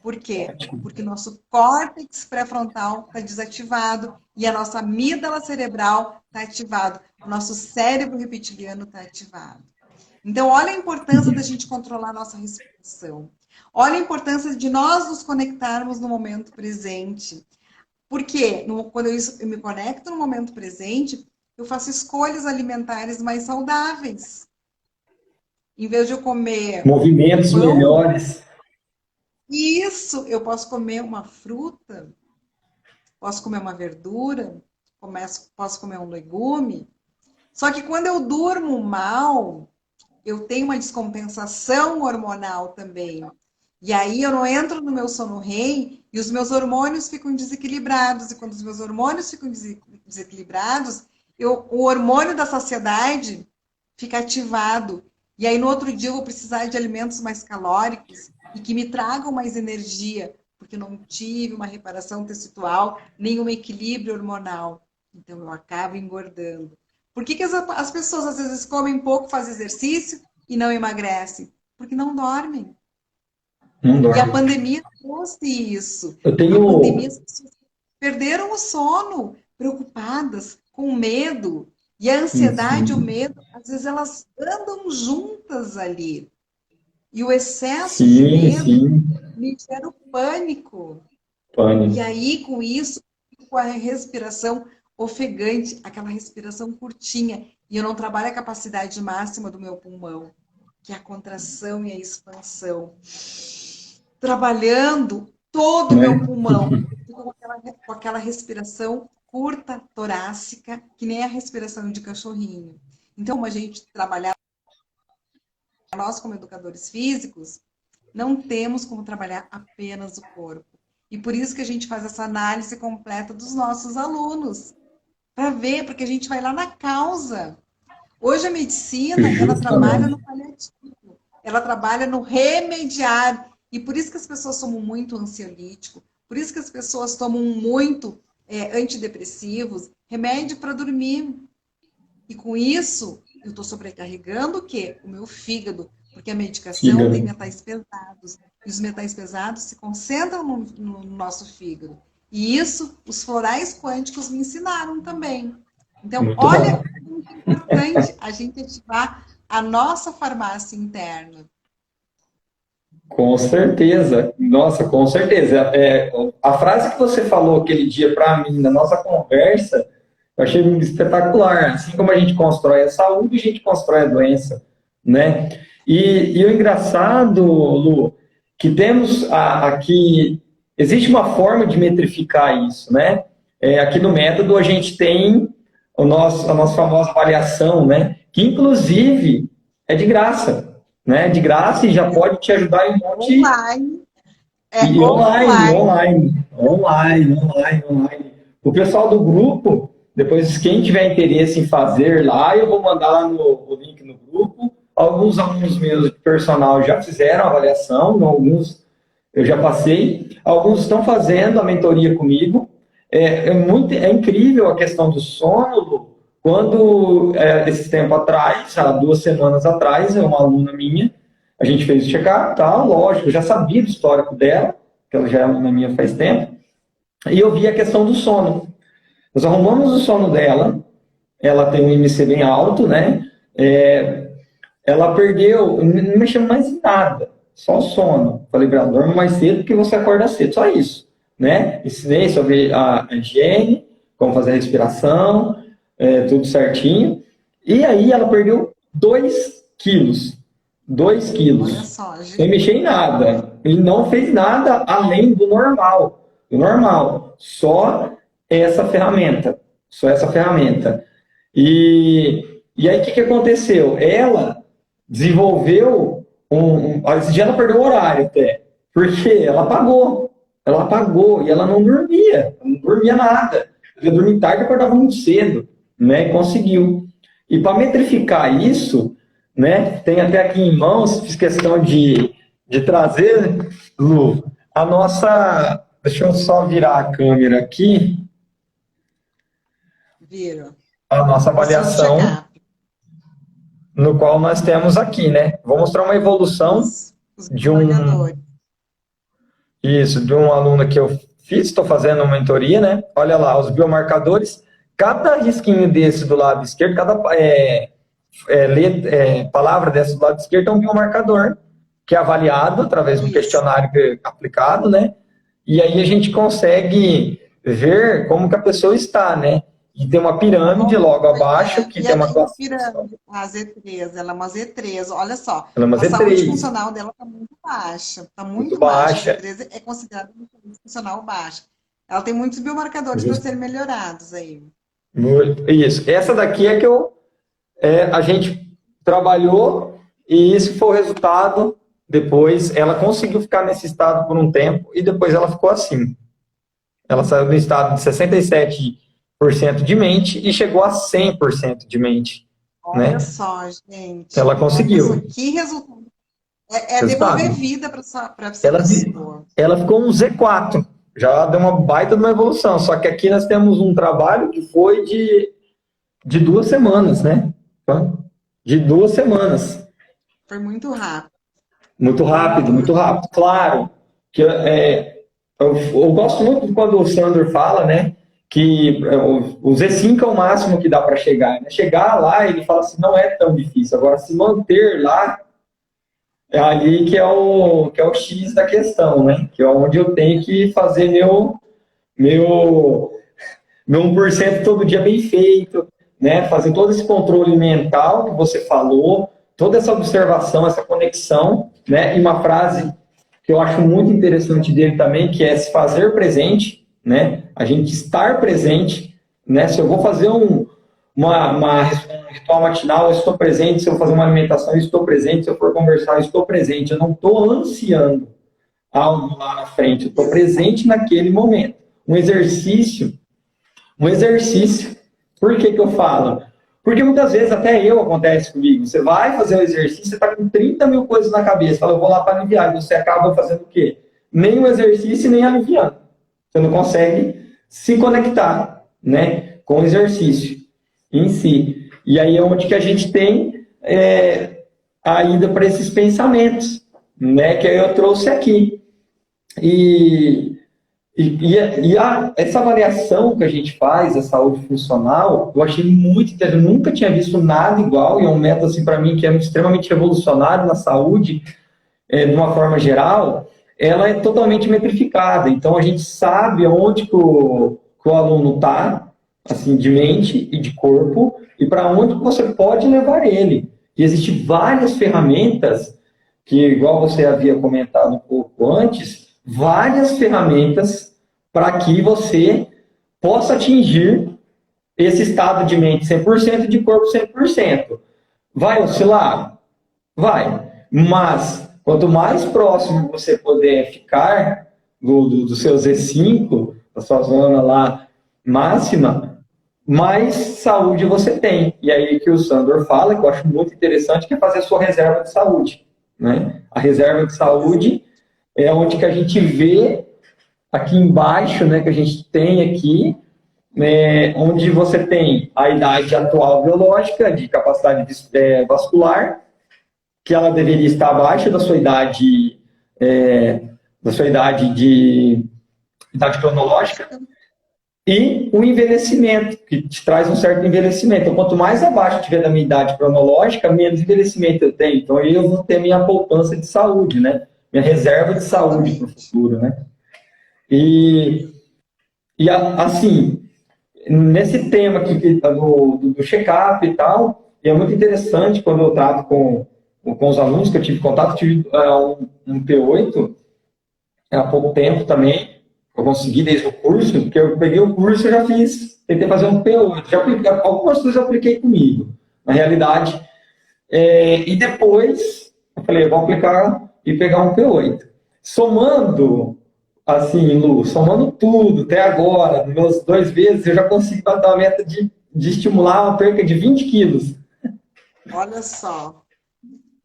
Por quê? Porque nosso córtex pré-frontal está desativado e a nossa amígdala cerebral está ativado. O nosso cérebro reptiliano está ativado. Então, olha a importância da gente controlar a nossa respiração. Olha a importância de nós nos conectarmos no momento presente. Porque quando eu me conecto no momento presente, eu faço escolhas alimentares mais saudáveis. Em vez de eu comer Movimentos pão, melhores. isso, eu posso comer uma fruta, posso comer uma verdura, posso comer um legume. Só que quando eu durmo mal, eu tenho uma descompensação hormonal também. E aí eu não entro no meu sono REM e os meus hormônios ficam desequilibrados. E quando os meus hormônios ficam desequilibrados, o hormônio da saciedade fica ativado. E aí no outro dia eu vou precisar de alimentos mais calóricos e que me tragam mais energia, porque eu não tive uma reparação tecidual, nem um equilíbrio hormonal. Então eu acabo engordando. Por que as pessoas às vezes comem pouco, fazem exercício e não emagrecem? Porque não dormem. Não E a dorme. pandemia trouxe isso. Eu A pandemia, tenho. as pessoas perderam o sono, preocupadas, com medo. E a ansiedade e o Sim, medo, às vezes elas andam juntas ali. E o excesso de sim, medo sim. me gera o pânico. E Pânico. aí, com isso, com a respiração ofegante, aquela respiração curtinha, e eu não trabalho a capacidade máxima do meu pulmão, que é a contração e a expansão. Trabalhando todo o Né? meu pulmão, com aquela respiração curta, torácica, que nem a respiração de cachorrinho. Então, como a gente trabalhar, nós como educadores físicos, não temos como trabalhar apenas o corpo. E por isso que a gente faz essa análise completa dos nossos alunos, para ver, porque a gente vai lá na causa. Hoje a medicina, ela trabalha no Justamente. paliativo, ela trabalha no remediar. E por isso que as pessoas tomam muito ansiolítico, por isso que as pessoas tomam muito antidepressivos, remédio para dormir. E com isso, eu estou sobrecarregando o quê? O meu fígado, porque a medicação Fígado. tem metais pesados. E os metais pesados se concentram no nosso fígado. E isso, os florais quânticos me ensinaram também. Então, Muito bom. olha como é importante a gente ativar a nossa farmácia interna. Com certeza. Nossa, com certeza. A frase que você falou aquele dia para mim, na nossa conversa, eu achei espetacular. Assim como a gente constrói a saúde, a gente constrói a doença, né? E o engraçado, Lu, que temos aqui, existe uma forma de metrificar isso, né? Aqui no método a gente tem a nossa famosa avaliação, né? Que inclusive é de graça, né? De graça e já pode te ajudar em um monte. Online, E online. online. O pessoal do grupo, depois, quem tiver interesse em fazer lá, eu vou mandar lá o link no grupo. Alguns alunos meus de personal já fizeram a avaliação, alguns eu já passei, alguns estão fazendo a mentoria comigo. É incrível a questão do sono, Lu. Quando, esse tempo atrás, há 2 semanas atrás, uma aluna minha, a gente fez o check-up, tá, lógico, eu já sabia do histórico dela, que ela já é aluna minha faz tempo, e eu vi a questão do sono. Nós arrumamos o sono dela, ela tem um IMC bem alto, né? Ela perdeu, não mexeu mais em nada, só o sono. Falei para ela, dorme mais cedo porque você acorda cedo, só isso, né? Ensinei sobre a higiene, como fazer a respiração, tudo certinho. E aí ela perdeu 2 quilos. 2 quilos. Olha só, gente. Sem mexer em nada. Ele não fez nada além do normal. Do normal. Só essa ferramenta. Só essa ferramenta. E aí o que aconteceu? Ela desenvolveu esse dia ela perdeu o horário até. Porque ela apagou. Ela apagou e ela não dormia. Não dormia nada. Ela dormia tarde e acordava muito cedo. Né? E conseguiu. E para metrificar isso, né? Tem até aqui em mãos, fiz questão de trazer, Lu, a nossa... Deixa eu só virar a câmera aqui. Viro. A nossa avaliação, no qual nós temos aqui, né? Vou mostrar uma evolução de de um aluno que eu fiz, estou fazendo uma mentoria, né? Olha lá, os biomarcadores. Cada risquinho desse do lado esquerdo, cada palavra dessa do lado esquerdo é um biomarcador, que é avaliado através de um questionário aplicado, né? E aí a gente consegue ver como que a pessoa está, né? E tem uma pirâmide logo abaixo, que tem uma classificação. A Z3, ela é uma Z3, olha só. Ela é uma Z3. A saúde funcional dela está muito baixa. Está muito baixa. A Z3 é considerada uma saúde funcional baixa. Ela tem muitos biomarcadores para serem melhorados aí. Isso. Essa daqui é que a gente trabalhou e isso foi o resultado. Depois ela conseguiu ficar nesse estado por um tempo e depois ela ficou assim. Ela saiu do estado de 67% de mente e chegou a 100% de mente. Olha né? só, gente. Ela conseguiu. Que resultado. Devolver vida para essa pessoa. Ela ficou um Z4. Já deu uma baita de uma evolução. Só que aqui nós temos um trabalho que foi de 2 semanas, né? De 2 semanas. Foi muito rápido. Muito rápido, muito rápido. Claro que eu gosto muito quando o Sandro fala, né? Que o Z5 é o máximo que dá para chegar. Né? Chegar lá, ele fala assim, não é tão difícil. Agora, se manter lá, é ali que é o X da questão, né? Que é onde eu tenho que fazer meu 1% todo dia bem feito, né? Fazer todo esse controle mental que você falou, toda essa observação, essa conexão, né? E uma frase que eu acho muito interessante dele também, que é se fazer presente, né? A gente estar presente, né? Se eu vou fazer um ritual matinal, eu estou presente. Se eu fazer uma alimentação, eu estou presente. Se eu for conversar, eu estou presente. Eu não estou ansiando algo lá na frente. Eu estou presente naquele momento. Um exercício. Por que eu falo? Porque muitas vezes, até acontece comigo. Você vai fazer o exercício, você está com 30 mil coisas na cabeça. Fala, eu vou lá para aliviar. E você acaba fazendo o quê? Nem o exercício, nem aliviando. Você não consegue se conectar, né, com o exercício em si. E aí é onde que a gente tem a ida para esses pensamentos, né, que eu trouxe aqui. Essa avaliação que a gente faz da saúde funcional, eu achei muito interessante. Eu nunca tinha visto nada igual, e é um método, assim, para mim, que é extremamente revolucionário na saúde, de uma forma geral. Ela é totalmente metrificada. Então, a gente sabe onde que o aluno está, assim, de mente e de corpo, e para onde você pode levar ele. E existem várias ferramentas, que, igual você havia comentado um pouco antes, várias ferramentas para que você possa atingir esse estado de mente 100% e de corpo 100%. Vai oscilar? Vai. Mas, quanto mais próximo você puder ficar do seu Z5, da sua zona lá máxima, mais saúde você tem. E aí que o Sandor fala, que eu acho muito interessante, que é fazer a sua reserva de saúde, né? A reserva de saúde é onde que a gente vê aqui embaixo, né, que a gente tem aqui, onde você tem a idade atual biológica de capacidade vascular, que ela deveria estar abaixo da sua idade de idade cronológica, e o envelhecimento, que te traz um certo envelhecimento. Então, quanto mais abaixo tiver da minha idade cronológica, menos envelhecimento eu tenho. Então, aí eu vou ter minha poupança de saúde, né? Minha reserva de saúde para o futuro, né? E assim, nesse tema aqui do check-up e tal, e é muito interessante quando eu trato com os alunos que eu tive contato, tive um P8 há pouco tempo também, eu consegui desde o curso, porque eu peguei o curso e já tentei fazer um P8, algumas coisas eu apliquei comigo, na realidade, e depois eu falei, eu vou aplicar e pegar um P8. Somando, assim, Lu, somando tudo até agora, nos meus 2 meses, eu já consegui bater uma meta de estimular uma perca de 20 quilos. Olha só.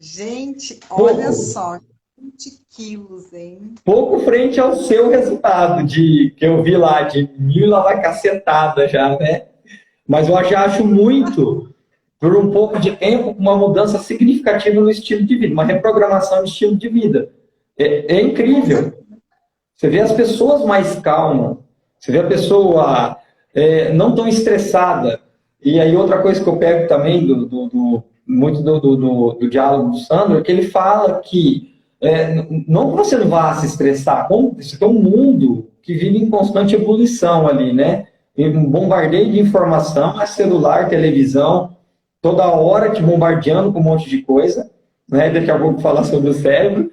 Gente, olha Pouco, só. 20 quilos, hein? pouco frente ao seu resultado, que eu vi lá, de 1.000 lá vai cacetada já, né? Mas eu já acho muito, por um pouco de tempo, uma mudança significativa no estilo de vida, uma reprogramação de estilo de vida. É incrível. Você vê as pessoas mais calmas, você vê a pessoa não tão estressada. E aí outra coisa que eu pego também muito do diálogo do Sandro, é que ele fala que não que você não vá se estressar, você tem um mundo que vive em constante ebulição ali, né? E um bombardeio de informação, é celular, televisão, toda hora te bombardeando com um monte de coisa, né? Daqui a pouco falar sobre o cérebro.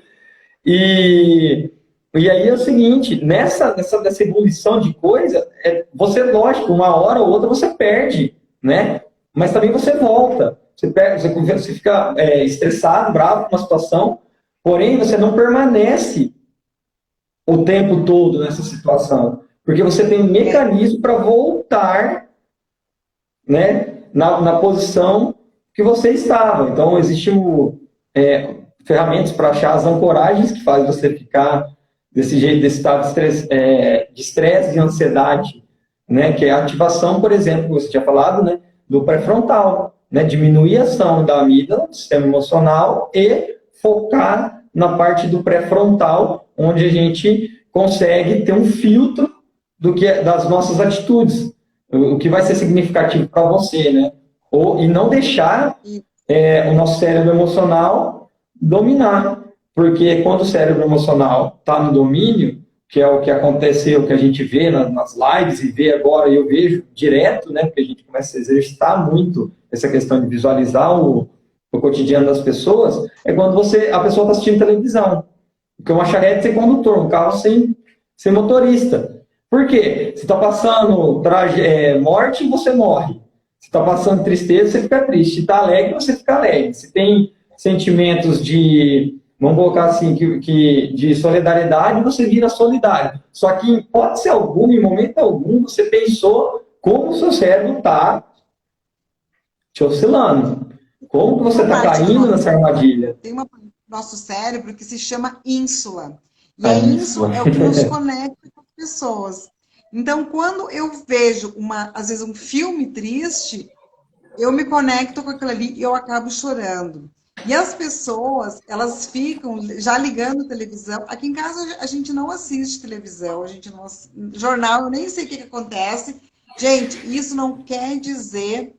E aí é o seguinte, nessa ebulição de coisa, você, lógico, uma hora ou outra você perde, né? Mas também você volta. Você fica estressado, bravo com uma situação, porém você não permanece o tempo todo nessa situação. Porque você tem um mecanismo para voltar, né, na posição que você estava. Então, existem ferramentas para achar as ancoragens que fazem você ficar desse jeito, desse estado de estresse e ansiedade, né, que é a ativação, por exemplo, que você tinha falado, né, do pré-frontal, né, diminuir a ação da amígdala, do sistema emocional, e focar na parte do pré-frontal, onde a gente consegue ter um filtro das nossas atitudes, o que vai ser significativo para você, né, e não deixar o nosso cérebro emocional dominar, porque quando o cérebro emocional está no domínio, que é o que aconteceu, que a gente vê nas lives e vê agora, e eu vejo direto, né, porque a gente começa a exercitar muito essa questão de visualizar o cotidiano das pessoas, é quando a pessoa está assistindo televisão, porque uma charrete sem condutor, um carro sem motorista. Por quê? Se está passando morte, você morre. Se está passando tristeza, você fica triste. Se está alegre, você fica alegre. Se tem sentimentos vamos colocar assim, de solidariedade, você vira solidário. Só que, em hipótese alguma, em momento algum, você pensou como o seu cérebro está te oscilando. Como que você está caindo nessa armadilha? Tem uma parte do nosso cérebro que se chama ínsula. E A a ínsula. ínsula é o que nos conecta com as pessoas. Então, quando eu vejo, às vezes, um filme triste, eu me conecto com aquilo ali e eu acabo chorando. E as pessoas, elas ficam já ligando televisão. Aqui em casa a gente não assiste televisão, a gente não jornal, eu nem sei o que acontece. Gente, isso não quer dizer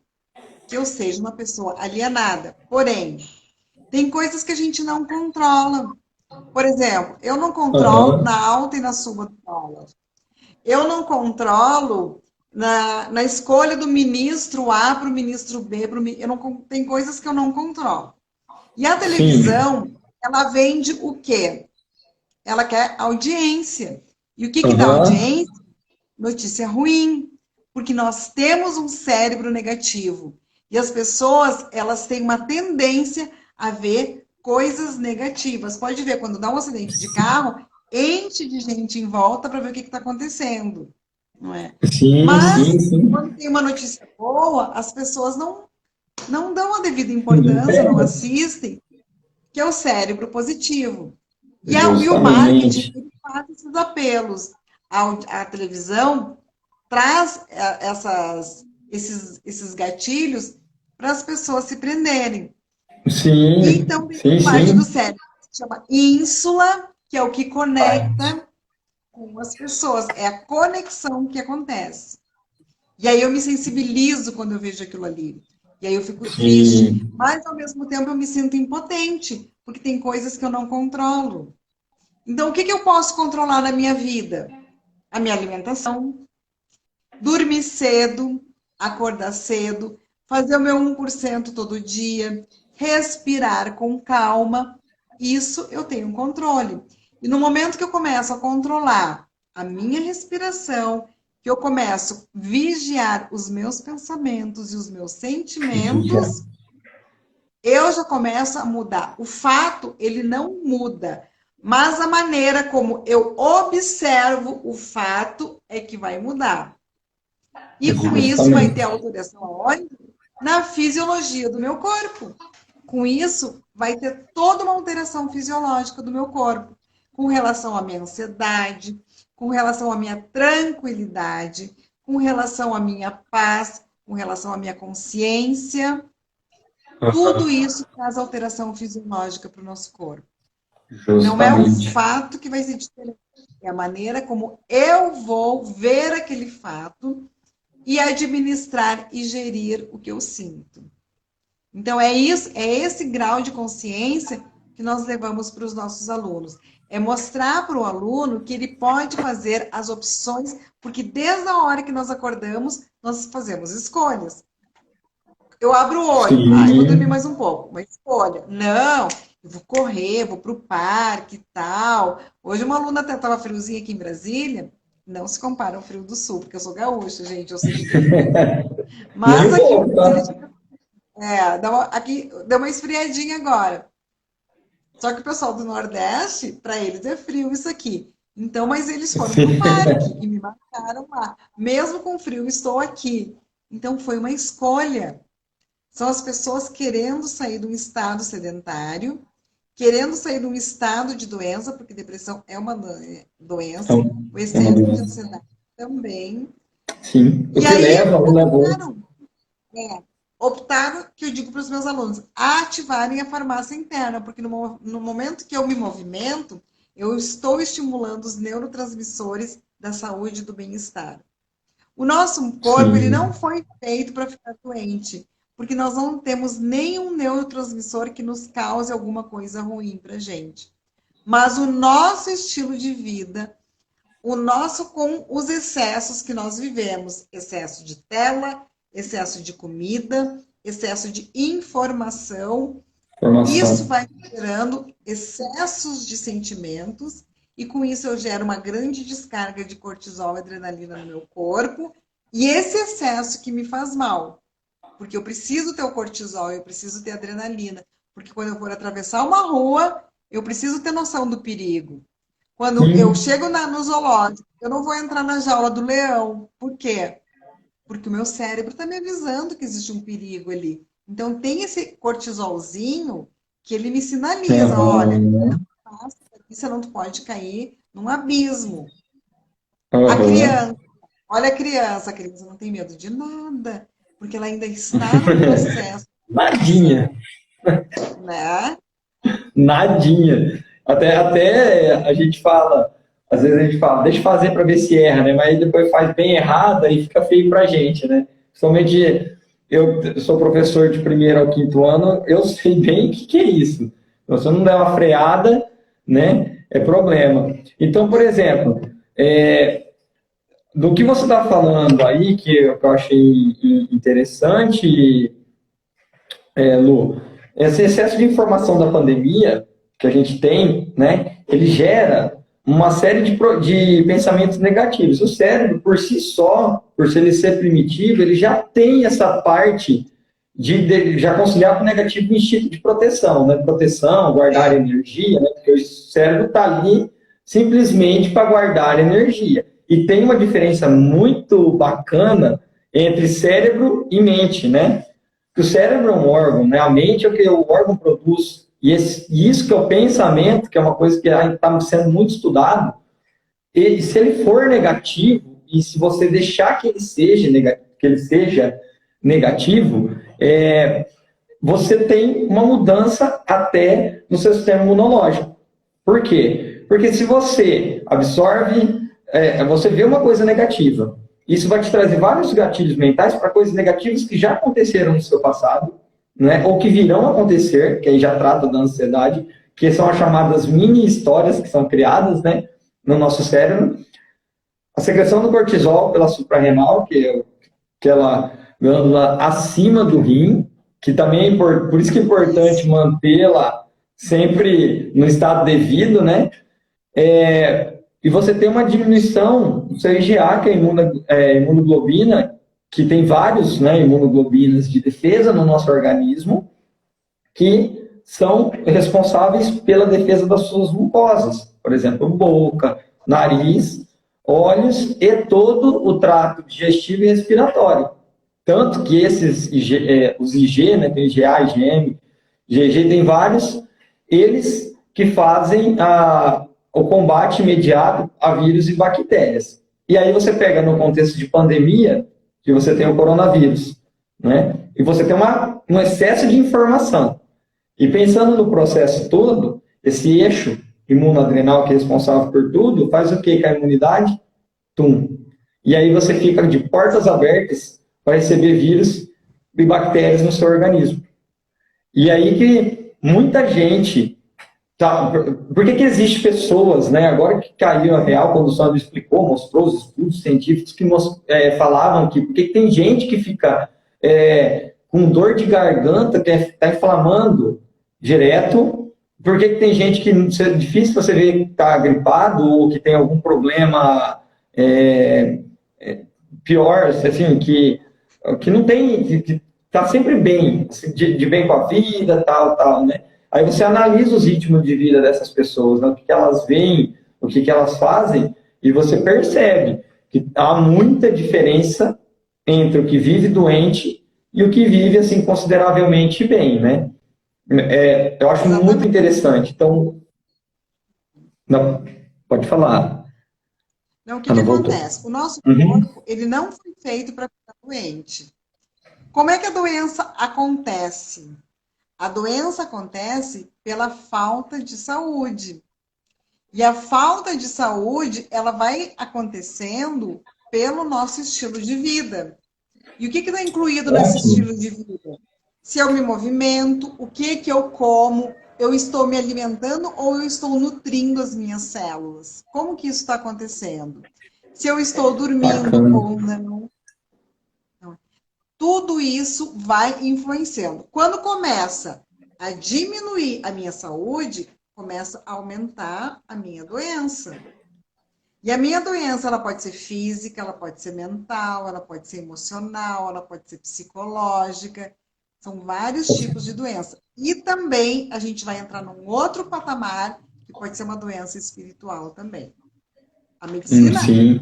que eu seja uma pessoa alienada. Porém, tem coisas que a gente não controla. Por exemplo, eu não controlo na alta e na suba do dólar. Eu não controlo na escolha do ministro A para o ministro B. Tem coisas que eu não controlo. E a televisão, ela vende o quê? Ela quer audiência. E o que dá audiência? Notícia ruim. Porque nós temos um cérebro negativo. E as pessoas, elas têm uma tendência a ver coisas negativas. Pode ver, quando dá um acidente de carro, enche de gente em volta para ver o que está acontecendo. não é? Sim, Mas, sim, sim. quando tem uma notícia boa, as pessoas não dão a devida Não importância, não pega. assistem, que é o cérebro positivo. E o marketing, Justamente. ele faz esses apelos. A televisão traz esses gatilhos para as pessoas se prenderem. E Sim, então tem sim, uma parte do sim. cérebro que se chama ínsula, que é o que Right. conecta com as pessoas. É a conexão que acontece. E aí eu me sensibilizo quando eu vejo aquilo ali. E aí eu fico triste. Sim. Mas, ao mesmo tempo, eu me sinto impotente, porque tem coisas que eu não controlo. Então, o que eu posso controlar na minha vida? A minha alimentação, dormir cedo, acordar cedo, fazer o meu 1% todo dia, respirar com calma. Isso eu tenho controle. E no momento que eu começo a controlar a minha respiração, que eu começo a vigiar os meus pensamentos e os meus Dia. sentimentos, eu já começo a mudar. O fato, ele não muda, mas a maneira como eu observo o fato é que vai mudar. E com isso vai ter Justamente. alteração aonde? Na fisiologia do meu corpo. Com isso, vai ter toda uma alteração fisiológica do meu corpo, com relação à minha ansiedade, com relação à minha tranquilidade, com relação à minha paz, com relação à minha consciência. Tudo Aham. isso traz alteração fisiológica para o nosso corpo. Não é o Justamente. fato que vai ser diferente, é a maneira como eu vou ver aquele fato e administrar e gerir o que eu sinto. Então, é isso, é esse grau de consciência que nós levamos para os nossos alunos. É mostrar para o aluno que ele pode fazer as opções, porque desde a hora que nós acordamos, nós fazemos escolhas. Eu abro o olho, eu vou dormir Sim. mais um pouco, uma escolha. Não, eu vou correr, vou para o parque e tal. Hoje uma aluna até estava friozinha aqui em Brasília, não se compara ao frio do sul, porque eu sou gaúcha, gente, eu sei que é frio. Nem Mas um aqui em pouco, Brasília, tá? aqui deu uma esfriadinha agora. Só que o pessoal do Nordeste, para eles é frio isso aqui. Então, mas eles foram para o Sim. parque e me marcaram lá. Mesmo com frio, estou aqui. Então, foi uma escolha. São as pessoas querendo sair de um estado sedentário, querendo sair de um estado de doença, porque depressão é uma doença, o É uma excesso de doença. ansiedade também. Sim. O E que aí, leva, o levou. optaram, que eu digo para os meus alunos, a ativarem a farmácia interna, porque no momento que eu me movimento, eu estou estimulando os neurotransmissores da saúde e do bem-estar. O nosso corpo, ele não Sim. foi feito para ficar doente, porque nós não temos nenhum neurotransmissor que nos cause alguma coisa ruim para gente. Mas o nosso estilo de vida, o nosso com os excessos que nós vivemos, excesso de tela, excesso de comida, excesso de informação, isso Formação. vai gerando excessos de sentimentos e com isso eu gero uma grande descarga de cortisol e adrenalina no meu corpo e esse excesso que me faz mal, porque eu preciso ter o cortisol, eu preciso ter adrenalina, porque quando eu for atravessar uma rua, eu preciso ter noção do perigo. Quando eu Sim. chego no zoológico, eu não vou entrar na jaula do leão. Por quê? Porque o meu cérebro está me avisando que existe um perigo ali. Então, tem esse cortisolzinho que ele me sinaliza: olha, Aham. passa aqui, você não pode cair num abismo. A Aham. criança, olha a criança não tem medo de nada, porque ela ainda está num processo de Nadinha. formação, né? Nadinha. Até a gente fala, às vezes a gente fala, deixa eu fazer para ver se erra, né? Mas aí depois faz bem errado e fica feio para a gente, né? Principalmente eu sou professor de primeiro ao quinto ano, eu sei bem o que é isso. Então, se eu não der uma freada, né, é problema. Então, por exemplo, do que você está falando aí, que eu achei interessante, Lu, esse excesso de informação da pandemia que a gente tem, né, ele gera uma série de pensamentos negativos. O cérebro, por si só, por ele ser primitivo, ele já tem essa parte de já conciliar com o negativo o instinto de proteção, né? Proteção, guardar É, energia, né? Porque o cérebro está ali simplesmente para guardar energia. E tem uma diferença muito bacana entre cérebro e mente, né? Que o cérebro é um órgão, né? A mente é o que o órgão produz. E isso que é o pensamento, que é uma coisa que está sendo muito estudado, e se ele for negativo, e se você deixar que ele seja negativo, você tem uma mudança até no seu sistema imunológico. Por quê? Porque se você absorve, você vê uma coisa negativa, isso vai te trazer vários gatilhos mentais para coisas negativas que já aconteceram no seu passado, né? Ou que virão a acontecer, que aí já trata da ansiedade, que são as chamadas mini-histórias que são criadas, né, no nosso cérebro. A secreção do cortisol pela suprarrenal, que é aquela glândula acima do rim, que também por isso que é importante mantê-la sempre no estado devido, né? E você tem uma diminuição do seu IgA, que é a imunoglobina, que tem vários, né, imunoglobinas de defesa no nosso organismo, que são responsáveis pela defesa das suas mucosas, por exemplo, boca, nariz, olhos e todo o trato digestivo e respiratório. Tanto que os IG, né, tem IgA, IgM, GG, tem vários, eles que fazem o combate imediato a vírus e bactérias. E aí você pega no contexto de pandemia, que você tem o coronavírus, né, e você tem um excesso de informação. E pensando no processo todo, esse eixo imunoadrenal que é responsável por tudo, faz o que com a imunidade? Tum. E aí você fica de portas abertas para receber vírus e bactérias no seu organismo. E aí que muita gente... Por que existe pessoas, né? Agora que caiu a real, quando o Sandro explicou, mostrou os estudos científicos que falavam que por que tem gente que fica com dor de garganta, que está inflamando direto, por que tem gente que é difícil você ver que está gripado ou que tem algum problema pior, assim, que não tem, que está sempre bem, assim, de bem com a vida, tal, né? Aí você analisa os ritmos de vida dessas pessoas, né? O que elas veem, o que elas fazem, e você percebe que há muita diferença entre o que vive doente e o que vive, assim, consideravelmente bem, né? Eu acho muito interessante. Então, não, pode falar. Não, o que acontece? O nosso corpo, ele não foi feito para ficar doente. Como é que a doença acontece? A doença acontece pela falta de saúde. E a falta de saúde, ela vai acontecendo pelo nosso estilo de vida. E o que está incluído nesse estilo de vida? Se eu me movimento, o que eu como, eu estou me alimentando ou eu estou nutrindo as minhas células? Como que isso está acontecendo? Se eu estou dormindo ou não. Tudo isso vai influenciando. Quando começa a diminuir a minha saúde, começa a aumentar a minha doença. E a minha doença, ela pode ser física, ela pode ser mental, ela pode ser emocional, ela pode ser psicológica. São vários tipos de doença. E também a gente vai entrar num outro patamar, que pode ser uma doença espiritual também. A medicina... Sim.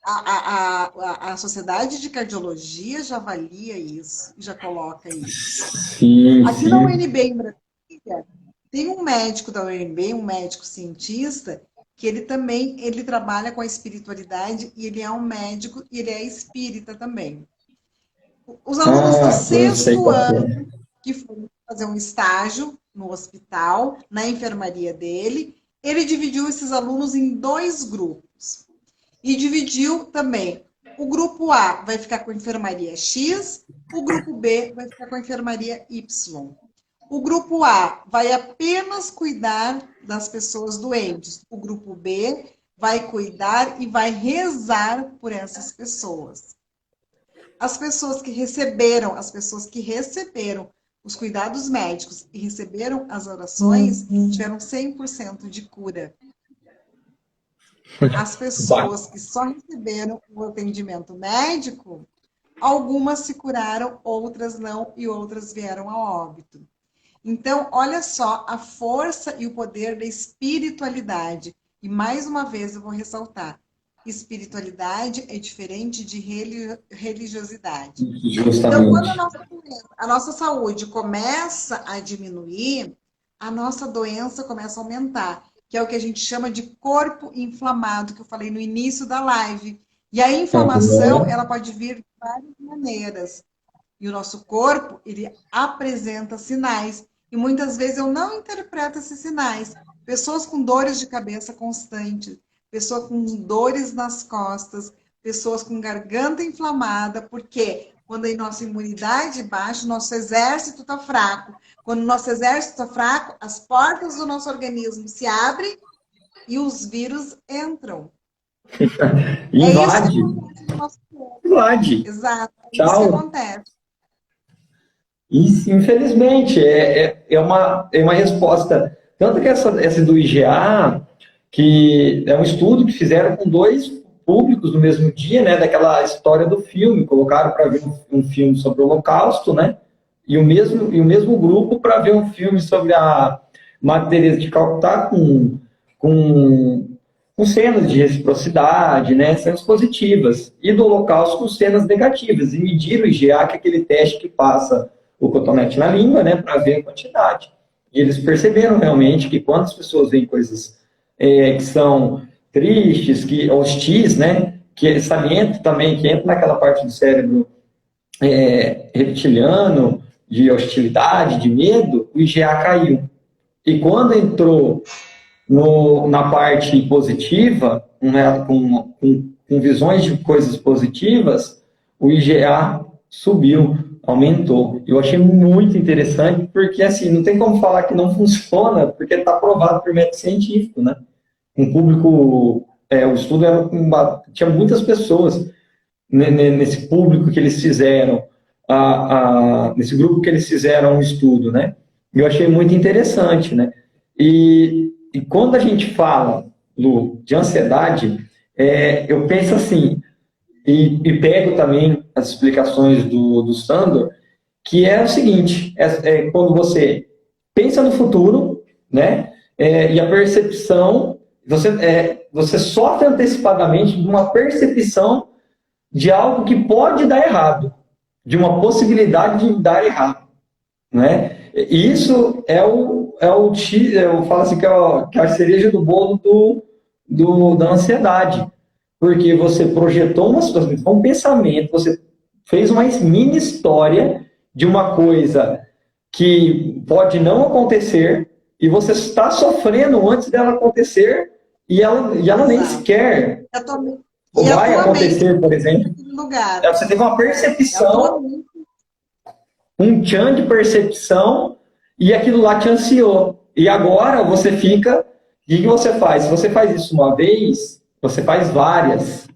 A Sociedade de Cardiologia já avalia isso, já coloca isso. Sim, aqui na UNB em Brasília, tem um médico da UNB, um médico cientista, que ele trabalha com a espiritualidade e ele é um médico e ele é espírita também. Os alunos do sexto ano que foram fazer um estágio no hospital, na enfermaria dele, ele dividiu esses alunos em 2 grupos. E dividiu também. O grupo A vai ficar com a enfermaria X, o grupo B vai ficar com a enfermaria Y. O grupo A vai apenas cuidar das pessoas doentes. O grupo B vai cuidar e vai rezar por essas pessoas. As pessoas que receberam os cuidados médicos e receberam as orações tiveram 100% de cura. As pessoas que só receberam o atendimento médico, algumas se curaram, outras não, e outras vieram a óbito. Então, olha só a força e o poder da espiritualidade. E mais uma vez eu vou ressaltar, espiritualidade é diferente de religiosidade. Justamente. Então, quando a nossa saúde começa a diminuir, a nossa doença começa a aumentar, que é o que a gente chama de corpo inflamado, que eu falei no início da live. E a inflamação, ela pode vir de várias maneiras. E o nosso corpo, ele apresenta sinais. E muitas vezes eu não interpreto esses sinais. Pessoas com dores de cabeça constantes, pessoas com dores nas costas, pessoas com garganta inflamada, porque quando a nossa imunidade baixa, o nosso exército está fraco. Quando o nosso exército está fraco, as portas do nosso organismo se abrem e os vírus entram. Invade. Invade. Exato. É Tchau. isso que acontece. Isso, infelizmente, é uma resposta. Tanto que essa do IGA, que é um estudo que fizeram com 2 públicos no mesmo dia, né, daquela história do filme, colocaram para ver um filme sobre o Holocausto, né, e o mesmo grupo para ver um filme sobre a Madre Teresa de Calcutá com cenas de reciprocidade, né, cenas positivas, e do Holocausto com cenas negativas, e mediram o IGA, que é aquele teste que passa o cotonete na língua, né, para ver a quantidade. E eles perceberam realmente que quando as pessoas veem coisas que são tristes, que hostis, né, que salienta também, que entra naquela parte do cérebro reptiliano, de hostilidade, de medo, o IGA caiu. E quando entrou na parte positiva, né, com visões de coisas positivas, o IGA subiu, aumentou. Eu achei muito interessante, porque assim, não tem como falar que não funciona, porque está provado por método científico, né? Um público, o estudo tinha muitas pessoas nesse público que eles fizeram, nesse grupo que eles fizeram um estudo, né? Eu achei muito interessante, né? E quando a gente fala, Lu, de ansiedade, eu penso assim, e pego também as explicações do Sandor, que é o seguinte, quando você pensa no futuro, né, e a percepção, você sofre antecipadamente de uma percepção de algo que pode dar errado, de uma possibilidade de dar errado, né? E isso eu falo assim, que é a cereja do bolo da ansiedade, porque você projetou uma situação, um pensamento, você fez uma mini história de uma coisa que pode não acontecer, e você está sofrendo antes dela acontecer, e ela nem sequer vai acontecer, por exemplo. Você teve uma percepção, um tchan de percepção, e aquilo lá te ansiou. E agora você fica... O que você faz? Se você faz isso uma vez, você faz várias.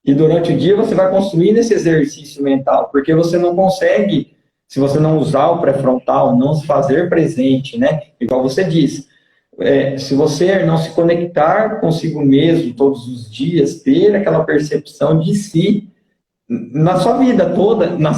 E durante o dia você vai construindo esse exercício mental, porque você não consegue, se você não usar o pré-frontal, não se fazer presente, né? Igual você disse, se você não se conectar consigo mesmo todos os dias, ter aquela percepção de si, na sua vida toda, nos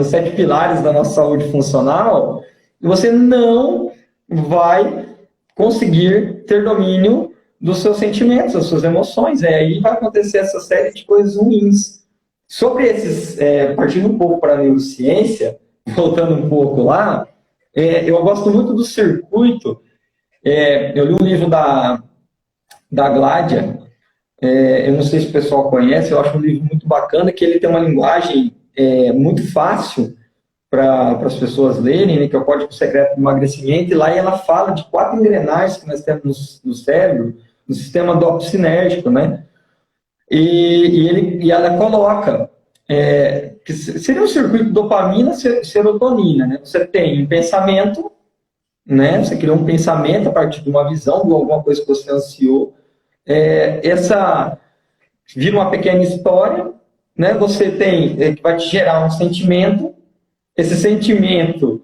7 pilares da nossa saúde funcional, você não vai conseguir ter domínio dos seus sentimentos, das suas emoções. Aí vai acontecer essa série de coisas ruins. Sobre esses, partindo um pouco para a neurociência, voltando um pouco lá, eu gosto muito do circuito. Eu li um livro da Gládia, eu não sei se o pessoal conhece, eu acho um livro muito bacana, que ele tem uma linguagem muito fácil para as pessoas lerem, né, que é o Código Secreto do Emagrecimento, e lá ela fala de 4 engrenagens que nós temos no cérebro, no sistema dopaminérgico, né? E ela coloca que seria um circuito dopamina, serotonina, né? Você tem um pensamento, né? Você criou um pensamento a partir de uma visão de alguma coisa que você ansiou. Essa vira uma pequena história, né? Você tem que vai te gerar um sentimento. Esse sentimento,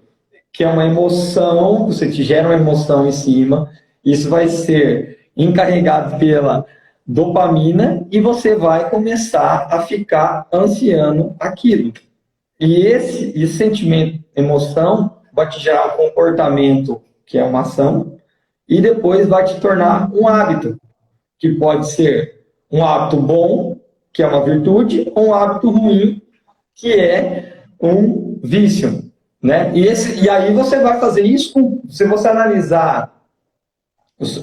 que é uma emoção, você te gera uma emoção em cima, isso vai ser encarregado pela dopamina e você vai começar a ficar ansiando aquilo. E esse sentimento, emoção, vai te gerar um comportamento, que é uma ação, e depois vai te tornar um hábito, que pode ser um hábito bom, que é uma virtude, ou um hábito ruim, que é um vício, né? E aí você vai fazer isso, se você analisar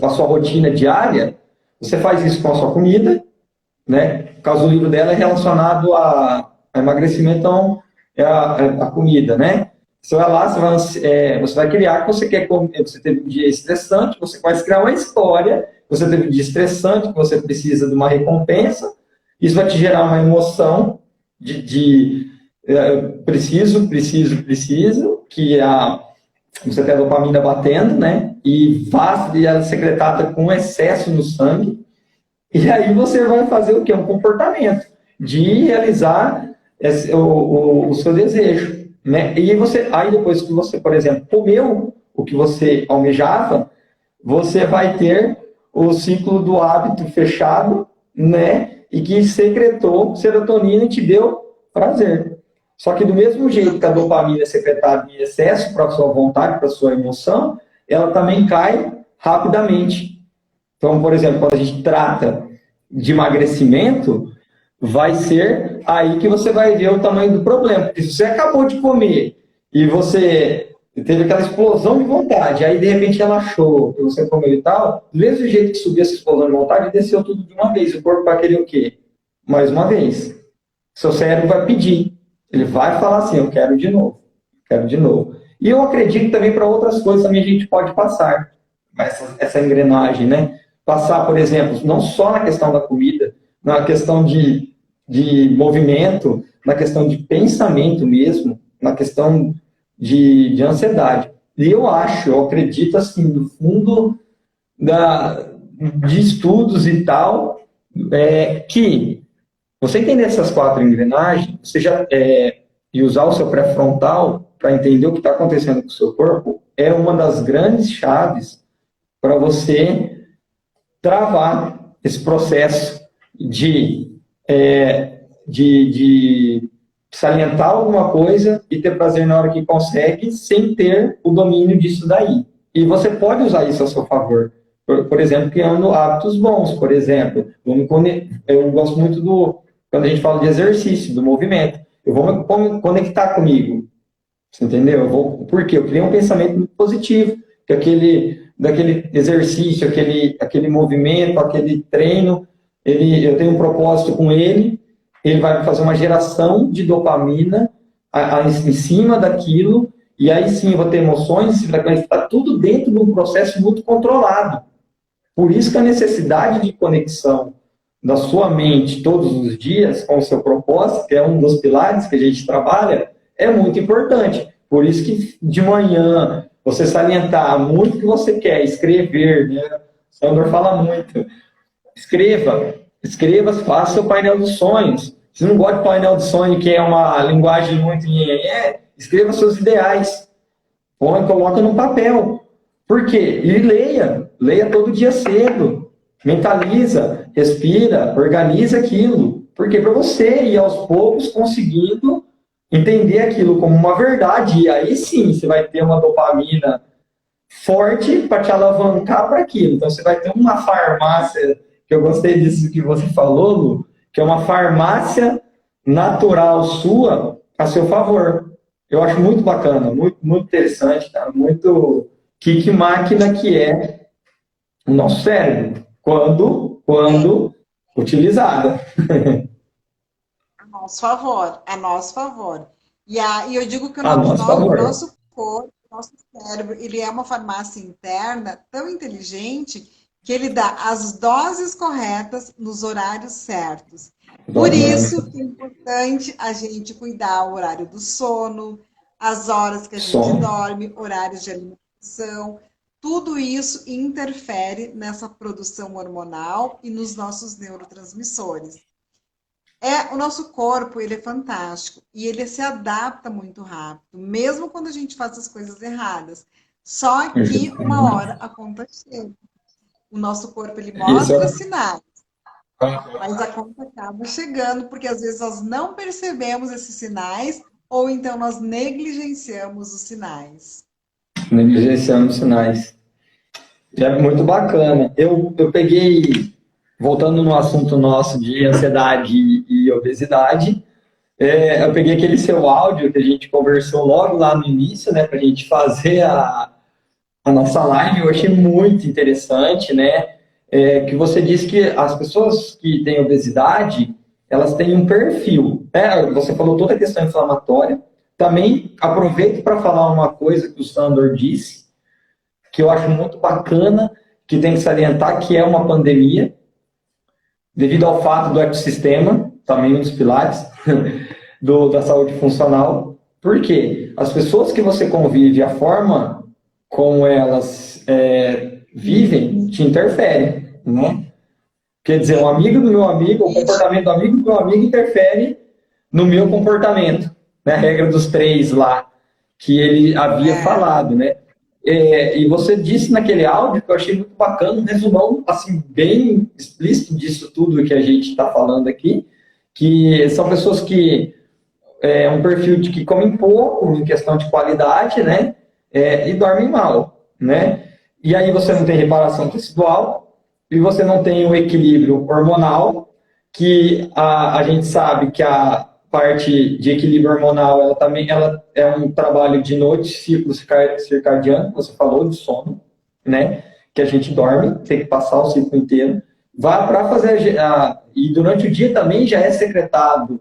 a sua rotina diária, você faz isso com a sua comida, né? No caso, o livro dela é relacionado a emagrecimento, então é a comida, né? Você vai lá, você vai criar que você quer comer, você teve um dia estressante, você vai criar uma história, você teve um dia estressante, que você precisa de uma recompensa, isso vai te gerar uma emoção preciso, que você tem a dopamina batendo, né? E ela é secretada com excesso no sangue, e aí você vai fazer o quê? Um comportamento de realizar o seu desejo, né? E aí depois que você, por exemplo, comeu o que você almejava, você vai ter o ciclo do hábito fechado, né? E que secretou serotonina e te deu prazer. Só que do mesmo jeito que a dopamina é secretada em excesso para a sua vontade, para a sua emoção, ela também cai rapidamente. Então, por exemplo, quando a gente trata de emagrecimento, vai ser aí que você vai ver o tamanho do problema. Porque se você acabou de comer e você teve aquela explosão de vontade, aí de repente relaxou, que você comeu e tal, do mesmo jeito que subiu essa explosão de vontade, desceu tudo de uma vez. O corpo vai querer o quê? Mais uma vez. Seu cérebro vai pedir. Ele vai falar assim, eu quero de novo, quero de novo. E eu acredito também para outras coisas também a gente pode passar essa engrenagem, né? Passar, por exemplo, não só na questão da comida, na questão de movimento, na questão de pensamento mesmo, na questão de ansiedade. E eu acredito, assim, no fundo de estudos e tal, que você entender essas 4 engrenagens, e usar o seu pré-frontal para entender o que está acontecendo com o seu corpo, é uma das grandes chaves para você travar esse processo de salientar alguma coisa e ter prazer na hora que consegue, sem ter o domínio disso daí. E você pode usar isso a seu favor. Por exemplo, criando hábitos bons, por exemplo. Eu gosto muito quando a gente fala de exercício, do movimento. Eu vou me conectar comigo. Você entendeu? Por quê? Eu criei um pensamento muito positivo, que daquele exercício, aquele movimento, aquele treino, eu tenho um propósito com ele vai fazer uma geração de dopamina em cima daquilo, e aí sim eu vou ter emoções, está tudo dentro de um processo muito controlado. Por isso que a necessidade de conexão da sua mente todos os dias com o seu propósito, que é um dos pilares que a gente trabalha, é muito importante. Por isso que de manhã você salientar muito o que você quer, escrever, né? O Sandor fala muito. Escreva, faça seu painel dos sonhos. Se não gosta de painel de sonho, que é uma linguagem muito escreva seus ideais. Coloca no papel. Por quê? E leia todo dia cedo. Mentaliza, respira, organiza aquilo. Porque para você ir aos poucos conseguindo entender aquilo como uma verdade, e aí sim você vai ter uma dopamina forte para te alavancar para aquilo. Então você vai ter uma farmácia, que eu gostei disso que você falou, Lu, que é uma farmácia natural sua a seu favor. Eu acho muito bacana, muito, muito interessante, tá? Muito que máquina que é o nosso cérebro, quando utilizada. A nosso favor. E eu digo que o nosso corpo, nosso cérebro, ele é uma farmácia interna tão inteligente que ele dá as doses corretas nos horários certos. Por isso que é importante a gente cuidar o horário do sono, as horas que a gente dorme, horários de alimentação. Tudo isso interfere nessa produção hormonal e nos nossos neurotransmissores. O nosso corpo, ele é fantástico e ele se adapta muito rápido, mesmo quando a gente faz as coisas erradas. Só que uma hora a conta chega. O nosso corpo, ele mostra sinais, mas a conta acaba chegando, porque às vezes nós não percebemos esses sinais ou então nós negligenciamos os sinais. É muito bacana. Eu peguei voltando no assunto nosso de ansiedade e obesidade, eu peguei aquele seu áudio que a gente conversou logo lá no início, né, para a gente fazer a nossa live. Eu achei muito interessante, né, que você disse que as pessoas que têm obesidade, elas têm um perfil, né? Você falou toda a questão inflamatória. Também aproveito para falar uma coisa que o Sandor disse, que eu acho muito bacana, que tem que salientar, que é uma pandemia, devido ao fato do ecossistema, também um dos pilares da saúde funcional. Por quê? As pessoas que você convive, a forma como elas vivem, te interfere, né? Quer dizer, um amigo do meu amigo, o comportamento do amigo do meu amigo interfere no meu comportamento, né? A regra dos três lá, que ele havia falado, né? E você disse naquele áudio, que eu achei muito bacana, um resumão, assim, bem explícito disso tudo que a gente está falando aqui, que são pessoas que um perfil de que comem pouco, em questão de qualidade, né? E dormem mal, né? E aí você não tem reparação tecidual, e você não tem o equilíbrio hormonal, que a gente sabe que a parte de equilíbrio hormonal, ela é um trabalho de noite, ciclo circadiano, você falou de sono, né? Que a gente dorme, tem que passar o ciclo inteiro. Vai para fazer e durante o dia também já é secretado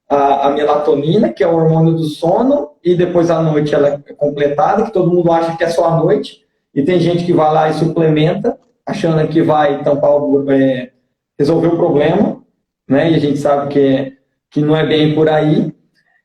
a melatonina, que é o hormônio do sono, e depois à noite ela é completada, que todo mundo acha que é só à noite, e tem gente que vai lá e suplementa, achando que vai tampar resolver o problema, né? E a gente sabe que não é bem por aí.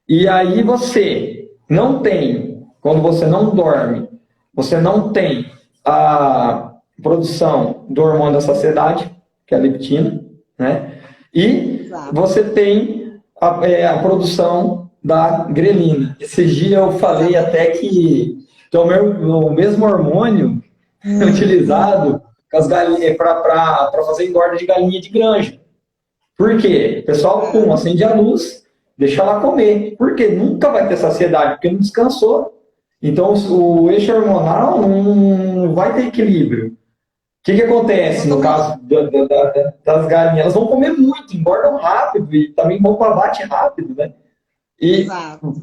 E aí você não tem, quando você não dorme, você não tem a produção do hormônio da saciedade, que é a leptina, né? E você tem a produção da grelina. Esse dia eu falei até que é o mesmo hormônio utilizado para fazer engorda de galinha de granja. Por quê? O pessoal, acende a luz, deixa ela comer. Por quê? Nunca vai ter saciedade, porque não descansou. Então, o eixo hormonal não vai ter equilíbrio. O que acontece no caso das galinhas? Elas vão comer muito, engordam rápido e também vão para abate rápido, né? E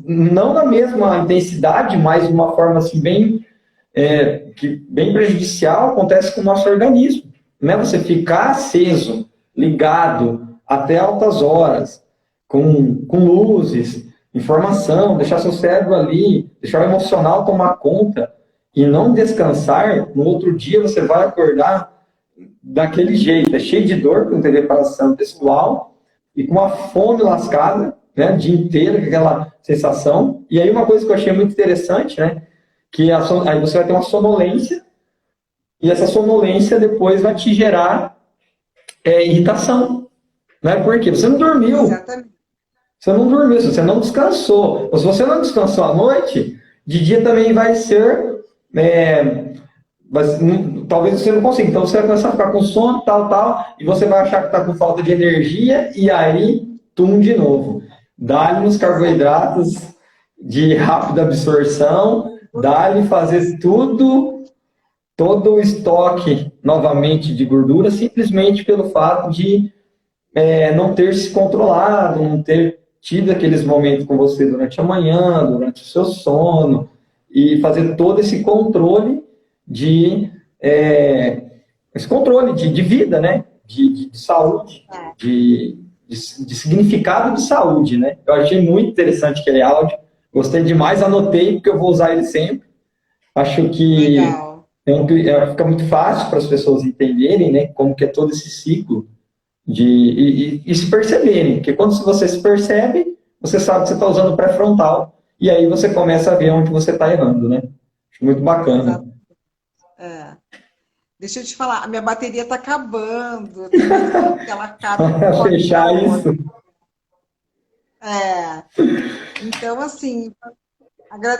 não na mesma intensidade, mas de uma forma assim bem prejudicial, acontece com o nosso organismo, né? Você ficar aceso, ligado até altas horas, com luzes, informação, deixar seu cérebro ali, deixar o emocional tomar conta e não descansar, no outro dia você vai acordar daquele jeito, cheio de dor, porque não teve reparação textual e com uma fome lascada, né, o dia inteiro, com aquela sensação. E aí uma coisa que eu achei muito interessante, né, que aí você vai ter uma sonolência, e essa sonolência depois vai te gerar irritação, né? Porque você não dormiu. Exatamente. Você não dormiu, se você não descansou. Ou se você não descansou à noite, de dia também vai ser... talvez você não consiga. Então você vai começar a ficar com sono, tal, e você vai achar que está com falta de energia, e aí, de novo. Dá-lhe nos carboidratos de rápida absorção, dá-lhe fazer todo o estoque novamente de gordura, simplesmente pelo fato de não ter se controlado, não ter tido aqueles momentos com você durante a manhã, durante o seu sono, e fazer todo esse controle de vida, né? De saúde, de significado de saúde, né? Eu achei muito interessante aquele áudio, gostei demais, anotei, porque eu vou usar ele sempre. Acho que fica muito fácil para as pessoas entenderem, né, como que é todo esse ciclo e se perceberem, porque quando você se percebe, você sabe que você está usando o pré-frontal, e aí você começa a ver onde você está errando, né? Acho muito bacana. Deixa eu te falar, a minha bateria está acabando, que ela acaba. Fechar isso. Então, assim,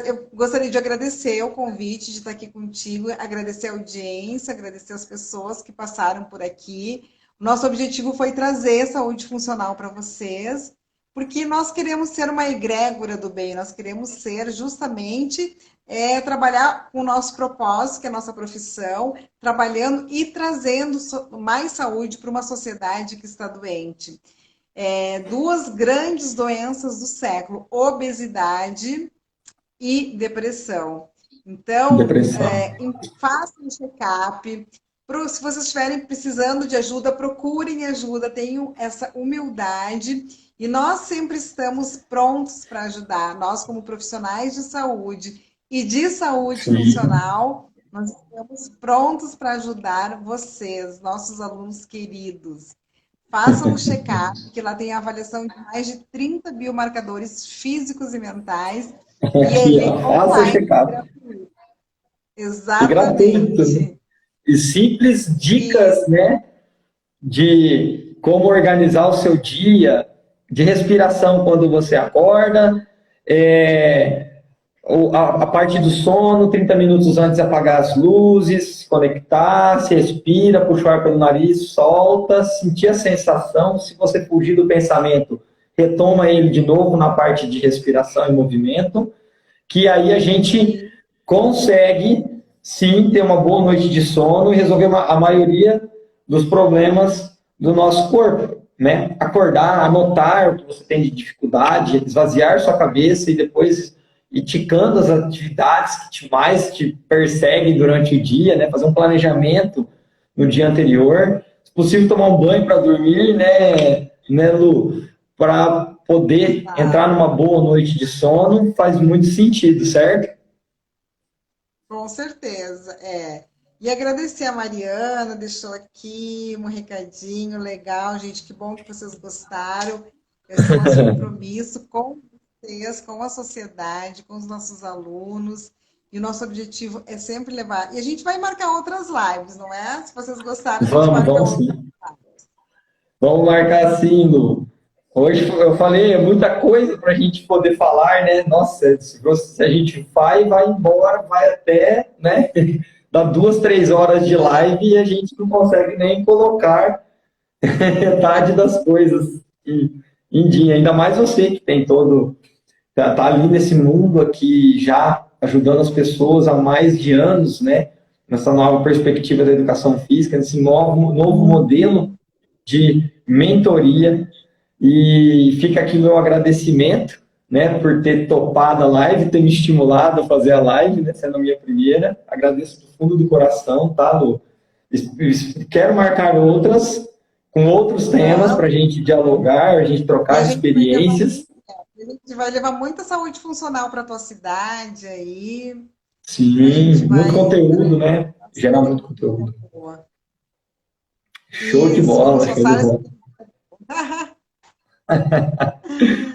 eu gostaria de agradecer o convite de estar aqui contigo, agradecer a audiência, agradecer as pessoas que passaram por aqui. Nosso objetivo foi trazer saúde funcional para vocês. porque nós queremos ser uma egrégora do bem, nós queremos ser justamente trabalhar com o nosso propósito, que é a nossa profissão, trabalhando e trazendo mais saúde para uma sociedade que está doente. Duas grandes doenças do século, obesidade e depressão. Então, façam um check-up. Se vocês estiverem precisando de ajuda, procurem ajuda, tenham essa humildade. E nós sempre estamos prontos para ajudar. Nós, como profissionais de saúde e de saúde funcional, nós estamos prontos para ajudar vocês, nossos alunos queridos. Façam um check-up, que lá tem a avaliação de mais de 30 biomarcadores físicos e mentais. E ele faça o check-up. Exatamente. E simples dicas, né? De como organizar o seu dia, de respiração quando você acorda, a parte do sono, 30 minutos antes de apagar as luzes, se conectar, se respira, puxa o ar pelo nariz, solta, sentir a sensação. Se você fugir do pensamento, retoma ele de novo na parte de respiração e movimento, que aí a gente consegue, sim, ter uma boa noite de sono e resolver a maioria dos problemas do nosso corpo, né? Acordar, anotar o que você tem de dificuldade, esvaziar sua cabeça e depois ir ticando as atividades que mais te perseguem durante o dia, né? Fazer um planejamento no dia anterior. Se possível, tomar um banho para dormir, né, Lu? Para poder entrar numa boa noite de sono, faz muito sentido, certo? Com certeza, E agradecer a Mariana, deixou aqui um recadinho legal, gente, que bom que vocês gostaram. Esse é o nosso compromisso com vocês, com a sociedade, com os nossos alunos. E o nosso objetivo é sempre levar... E a gente vai marcar outras lives, não é? Se vocês gostarem, a gente marca vamos outras sim. Vamos marcar sim, Lu. Hoje eu falei, é muita coisa para a gente poder falar, né? Nossa, se a gente vai embora, vai até, né? Dá 2, 3 horas de live e a gente não consegue nem colocar metade das coisas em dia. Ainda mais você que tem tá ali nesse mundo aqui já ajudando as pessoas há mais de anos, né? Nessa nova perspectiva da educação física, nesse novo modelo de mentoria. E fica aqui o meu agradecimento, né, por ter topado a live, ter me estimulado a fazer a live, né, sendo a minha primeira. Agradeço do fundo do coração, tá, Lu? Quero marcar outras, com outros temas, para a gente dialogar, a gente trocar experiências. A gente vai levar muita saúde funcional para a tua cidade aí. Sim, muito conteúdo, né? Gerar muito conteúdo. Show de bola, show de bola.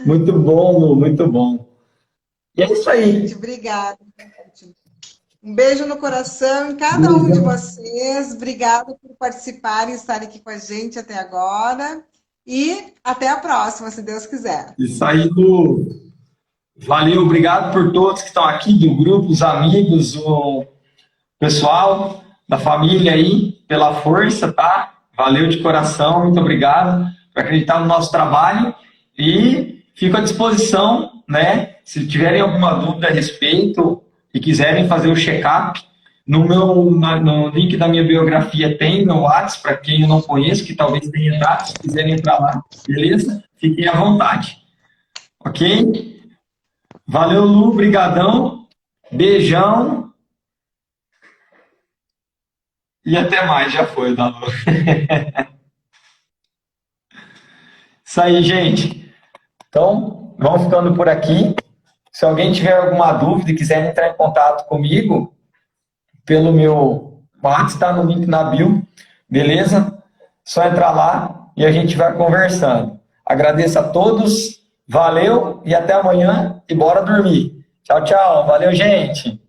Muito bom, Lu, muito bom. E é isso aí. Gente, obrigada. Um beijo no coração em cada um de vocês. Obrigada por participarem e estarem aqui com a gente até agora. E até a próxima, se Deus quiser. Isso aí, Lu. Valeu, obrigado por todos que estão aqui, do grupo, os amigos, o pessoal da família aí, pela força, tá? Valeu de coração, muito obrigado por acreditar no nosso trabalho e fico à disposição, né? Se tiverem alguma dúvida a respeito e quiserem fazer o check-up, no link da minha biografia tem meu WhatsApp, para quem eu não conheço, que talvez tenha entrado, se quiserem entrar lá, beleza? Fiquem à vontade, ok? Valeu, Lu, brigadão, beijão e até mais, já foi, da Lu. Isso aí, gente. Então, vamos ficando por aqui. Se alguém tiver alguma dúvida e quiser entrar em contato comigo, pelo meu WhatsApp, está no link na bio, beleza? Só entrar lá e a gente vai conversando. Agradeço a todos, valeu e até amanhã e bora dormir. Tchau, tchau. Valeu, gente.